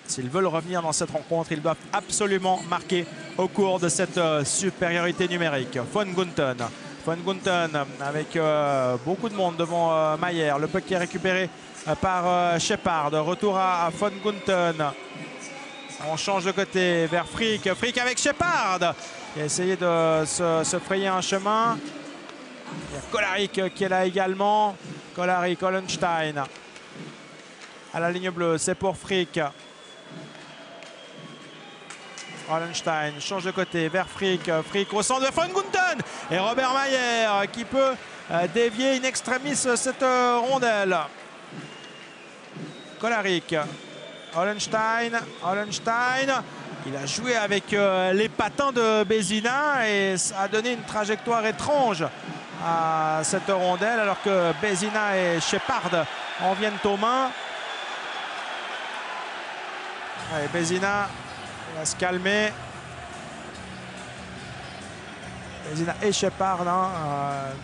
S'ils veulent revenir dans cette rencontre, ils doivent absolument marquer au cours de cette supériorité numérique. Von Gunten avec beaucoup de monde devant Mayer. Le puck qui est récupéré par Shepard. Retour à Von Gunten. On change de côté vers Frick. Frick avec Shepard qui a essayé de se frayer un chemin. Il y a Kolarek qui est là également. Kolarek, Hollenstein à la ligne bleue, c'est pour Frick. Hollenstein change de côté vers Frick. Frick au centre de Von Gunten. Et Robert Mayer qui peut dévier in extremis cette rondelle. Kolarek. Hollenstein. Il a joué avec les patins de Bézina et ça a donné une trajectoire étrange à cette rondelle alors que Bézina et Shepard en viennent aux mains. Allez, Bézina va se calmer. Bézina et Shepard.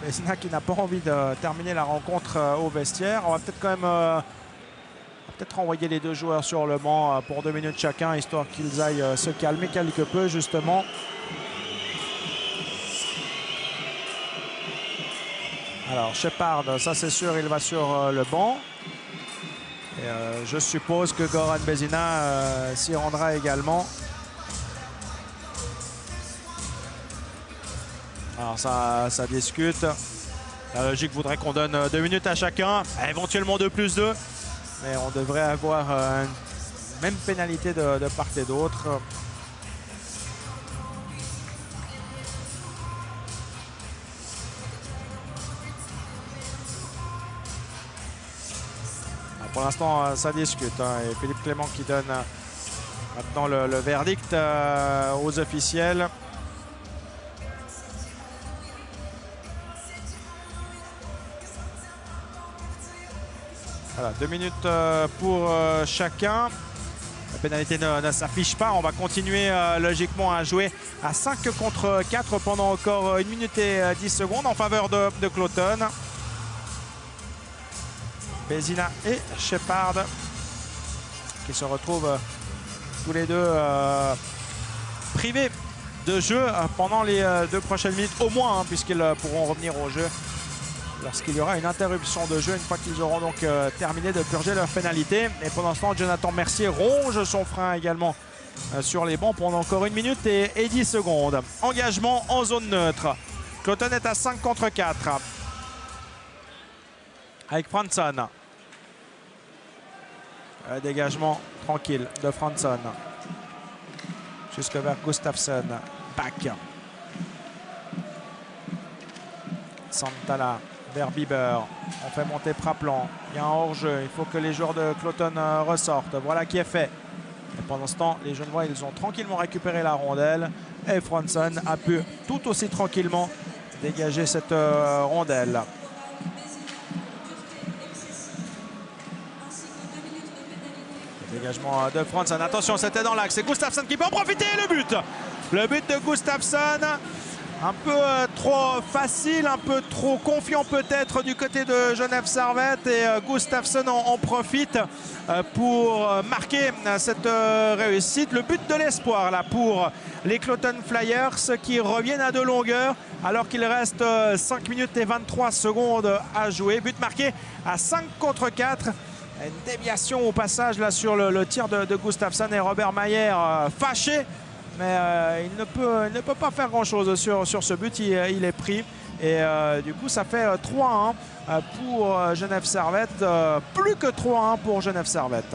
Bézina qui n'a pas envie de terminer la rencontre au vestiaire. On va peut-être quand même renvoyer les deux joueurs sur le banc pour 2 minutes chacun, histoire qu'ils aillent se calmer quelque peu justement. Alors Shepard, ça c'est sûr, il va sur le banc. Et je suppose que Goran Bézina s'y rendra également. Alors ça discute. La logique voudrait qu'on donne 2 minutes à chacun, éventuellement 2+2. Mais on devrait avoir une même pénalité de part et d'autre. Pour l'instant, ça discute. Et Philippe Clément qui donne maintenant le verdict aux officiels. Voilà, 2 minutes pour chacun. La pénalité ne s'affiche pas. On va continuer logiquement à jouer à 5 contre 4 pendant encore 1 minute et 10 secondes en faveur de Cloton. Bézina et Shepard qui se retrouvent tous les deux privés de jeu pendant les 2 prochaines minutes au moins, puisqu'ils pourront revenir au jeu lorsqu'il y aura une interruption de jeu, une fois qu'ils auront donc terminé de purger leur pénalité. Et pendant ce temps, Jonathan Mercier ronge son frein également sur les bancs pendant encore 1 minute et 10 secondes. Engagement en zone neutre. Cloton est à 5 contre 4. Avec Fransson. Dégagement tranquille de Fransson. Jusque vers Gustafsson. Bach. Santala vers Bieber. On fait monter Praplan. Il y a un hors-jeu. Il faut que les joueurs de Cloton ressortent. Voilà qui est fait. Et pendant ce temps, les Genevois, ils ont tranquillement récupéré la rondelle. Et Fransson a pu tout aussi tranquillement dégager cette rondelle. Dégagement de Fransson. Attention, c'était dans l'axe. C'est Gustafsson qui peut en profiter. Le but de Gustafsson Un peu trop facile, un peu trop confiant peut-être du côté de Genève Servette et Gustafsson en profite pour marquer cette réussite. Le but de l'espoir là pour les Cloton Flyers qui reviennent à de longueur alors qu'il reste 5 minutes et 23 secondes à jouer. But marqué à 5 contre 4. Une déviation au passage là sur le tir de Gustafsson et Robert Mayer fâché. Mais il ne peut pas faire grand-chose sur ce but. Il est pris. Et du coup, ça fait 3-1 pour Genève Servette. Plus que 3-1 pour Genève Servette.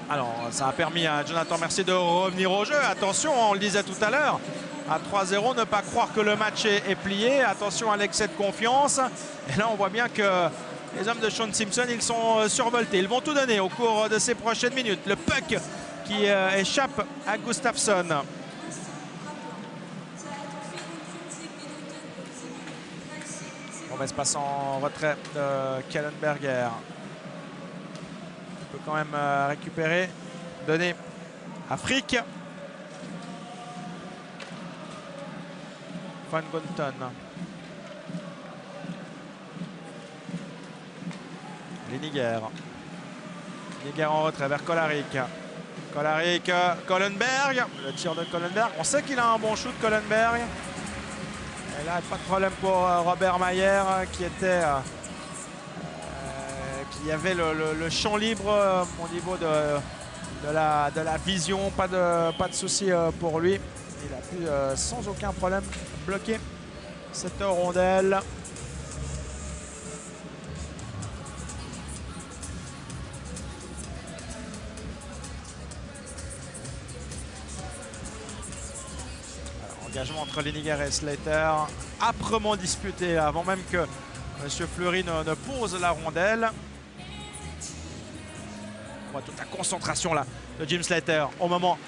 Alors, ça a permis à Jonathan Mercier de revenir au jeu. Attention, on le disait tout à l'heure. À 3-0, ne pas croire que le match est plié. Attention à l'excès de confiance. Et là, on voit bien que les hommes de Sean Simpson, ils sont survoltés. Ils vont tout donner au cours de ces prochaines minutes. Le puck qui échappe à Gustafsson. Mauvaise passe en retrait de Kellenberger. Il peut quand même récupérer, donner à Frick. Van Gonten. Liniger. Liniger en retrait vers Kolarek. Kolarek, Kollenberg. Le tir de Kollenberg. On sait qu'il a un bon shoot, Kollenberg. Et là, pas de problème pour Robert Mayer qui était... qui avait le champ libre au niveau de la vision. Pas de souci pour lui. Il a pu sans aucun problème bloquer cette rondelle. Engagement entre Liniger et Slater, âprement disputé avant même que M. Fleury ne pose la rondelle. On voit toute la concentration là de Jim Slater au moment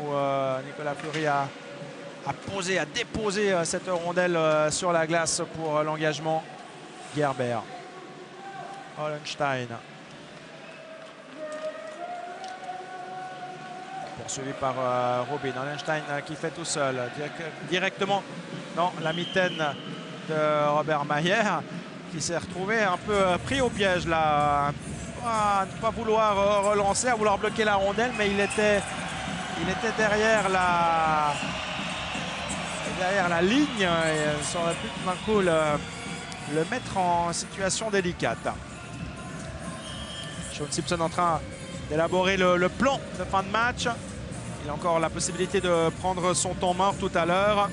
où Nicolas Fleury a déposé cette rondelle sur la glace pour l'engagement. Gerber. Hollenstein. Poursuivi par Robin. Hollenstein qui fait tout seul. Directement dans la mitaine de Robert Mayer qui s'est retrouvé un peu pris au piège là. À ne pas vouloir relancer, à vouloir bloquer la rondelle, mais il était derrière la ligne et ça aurait pu tout d'un coup le mettre en situation délicate. Sean Simpson en train d'élaborer le plan de fin de match. Il a encore la possibilité de prendre son temps mort tout à l'heure.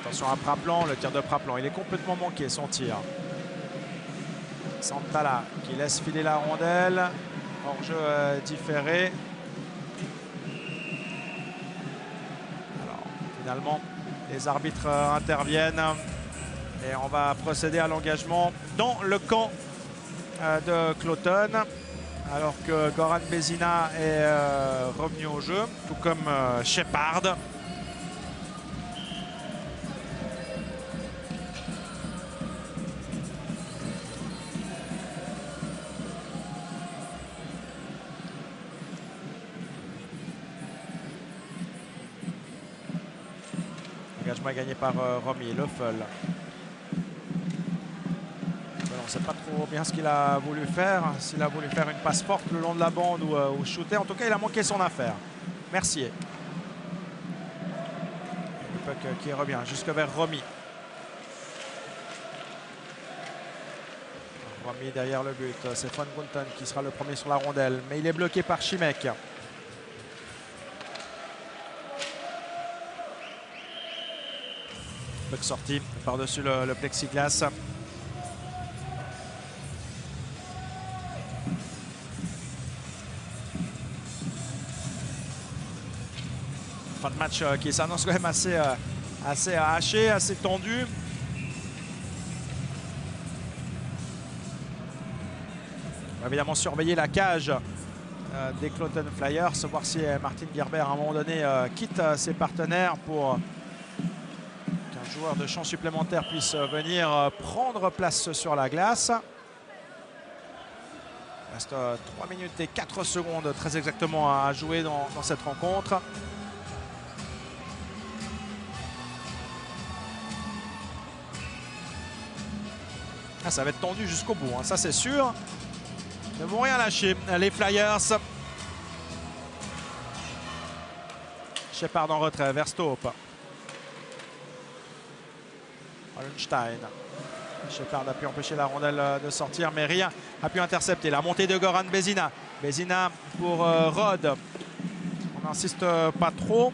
Attention à Praplan, le tir de Praplan, il est complètement manqué son tir. Santala qui laisse filer la rondelle, hors-jeu différé. Alors finalement les arbitres interviennent et on va procéder à l'engagement dans le camp de Cloton alors que Goran Bezina est revenu au jeu, tout comme Shepard. L'engagement est gagné par Romy Leffel. On ne sait pas trop bien ce qu'il a voulu faire. S'il a voulu faire une passe forte le long de la bande ou shooter. En tout cas, il a manqué son affaire. Mercier. Le puck qui revient jusque vers Romy. Romy derrière le but. C'est Van Gunten qui sera le premier sur la rondelle. Mais il est bloqué par Chimek. Puck sorti par-dessus le plexiglas. Fin de match qui s'annonce quand même assez haché, assez tendu. On va évidemment surveiller la cage des Cloton Flyers, voir si Martin Gerber à un moment donné quitte ses partenaires pour qu'un joueur de champ supplémentaire puisse venir prendre place sur la glace. Il reste 3 minutes et 4 secondes très exactement à jouer dans cette rencontre. Ah, ça va être tendu jusqu'au bout, hein, ça c'est sûr. Ils ne vont rien lâcher, les Flyers. Shepard en retrait, Verstoop. Hollenstein. Shepard a pu empêcher la rondelle de sortir, mais rien a pu intercepter. La montée de Goran Vezina. Vezina pour Rod. On n'insiste pas trop.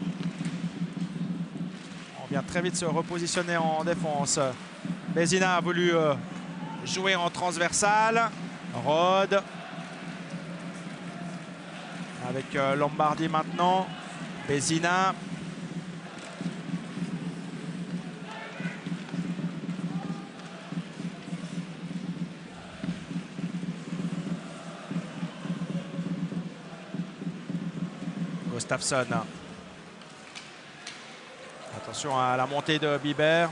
On vient très vite se repositionner en défense. Vezina a voulu jouer en transversal. Rod. Avec Lombardi maintenant. Vezina. Gustafsson. Attention à la montée de Biber.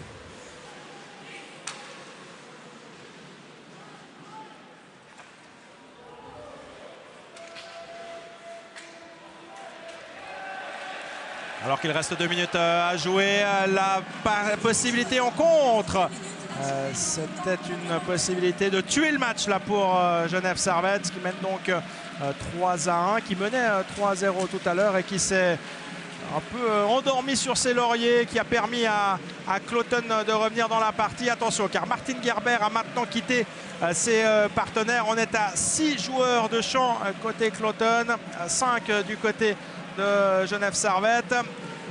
Alors qu'il reste 2 minutes à jouer, la possibilité en contre. C'était une possibilité de tuer le match là pour Genève Servette, qui mène donc 3-1, qui menait 3-0 tout à l'heure et qui s'est un peu endormi sur ses lauriers, qui a permis à Cloton de revenir dans la partie. Attention, car Martin Gerber a maintenant quitté ses partenaires. On est à 6 joueurs de champ côté Cloton, 5 du côté de Genève Servette.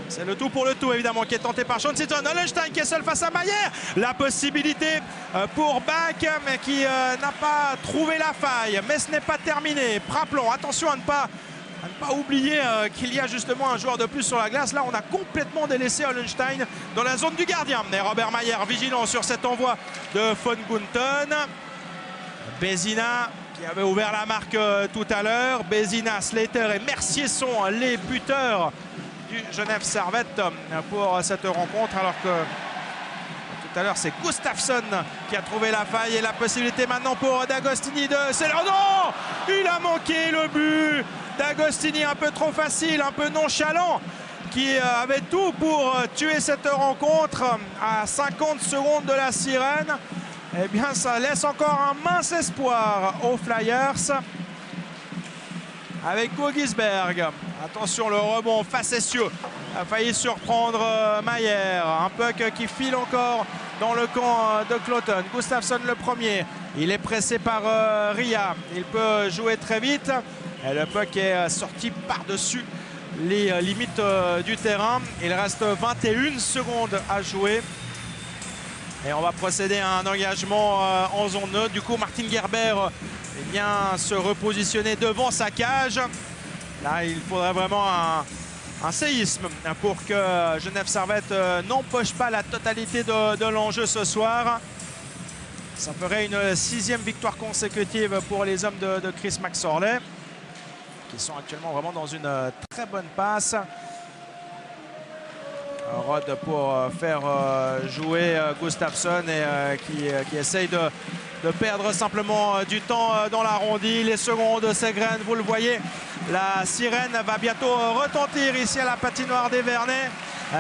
C'est le tout pour le tout évidemment qui est tenté par Sean Sitton. Hollenstein qui est seul face à Mayer. La possibilité pour Bach, mais qui n'a pas trouvé la faille. Mais ce n'est pas terminé. Rappelons, attention à ne pas oublier qu'il y a justement un joueur de plus sur la glace. Là, on a complètement délaissé Hollenstein dans la zone du gardien. Mais Robert Mayer vigilant sur cet envoi de Von Gunten. Vezina qui avait ouvert la marque tout à l'heure. Vezina, Slater et Mercier sont les buteurs du Genève Servette pour cette rencontre, alors que tout à l'heure c'est Gustafsson qui a trouvé la faille et la possibilité maintenant pour D'Agostini de... Non, il a manqué le but. D'Agostini un peu trop facile, un peu nonchalant, qui avait tout pour tuer cette rencontre à 50 secondes de la sirène. Eh bien, ça laisse encore un mince espoir aux Flyers avec Gogisberg. Attention, le rebond facétieux a failli surprendre Mayer. Un puck qui file encore dans le camp de Cloton. Gustafsson le premier. Il est pressé par Ria. Il peut jouer très vite. Et le puck est sorti par-dessus les limites du terrain. Il reste 21 secondes à jouer. Et on va procéder à un engagement en zone neutre. Du coup, Martin Gerber vient se repositionner devant sa cage. Là, il faudrait vraiment un séisme pour que Genève Servette n'empoche pas la totalité de l'enjeu ce soir. Ça ferait une 6e victoire consécutive pour les hommes de Chris McSorley, qui sont actuellement vraiment dans une très bonne passe. Rod pour faire jouer Gustafsson et qui essaye de perdre simplement du temps dans l'arrondi. Les secondes s'égrènent, vous le voyez. La sirène va bientôt retentir ici à la patinoire des Vernets.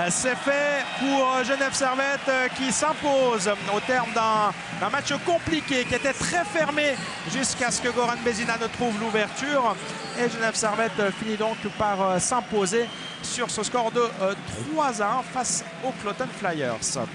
C'est fait pour Genève Servette qui s'impose au terme d'un match compliqué qui était très fermé jusqu'à ce que Goran Vezina ne trouve l'ouverture. Et Genève Servette finit donc par s'imposer sur ce score de 3-1 face aux Cloton Flyers.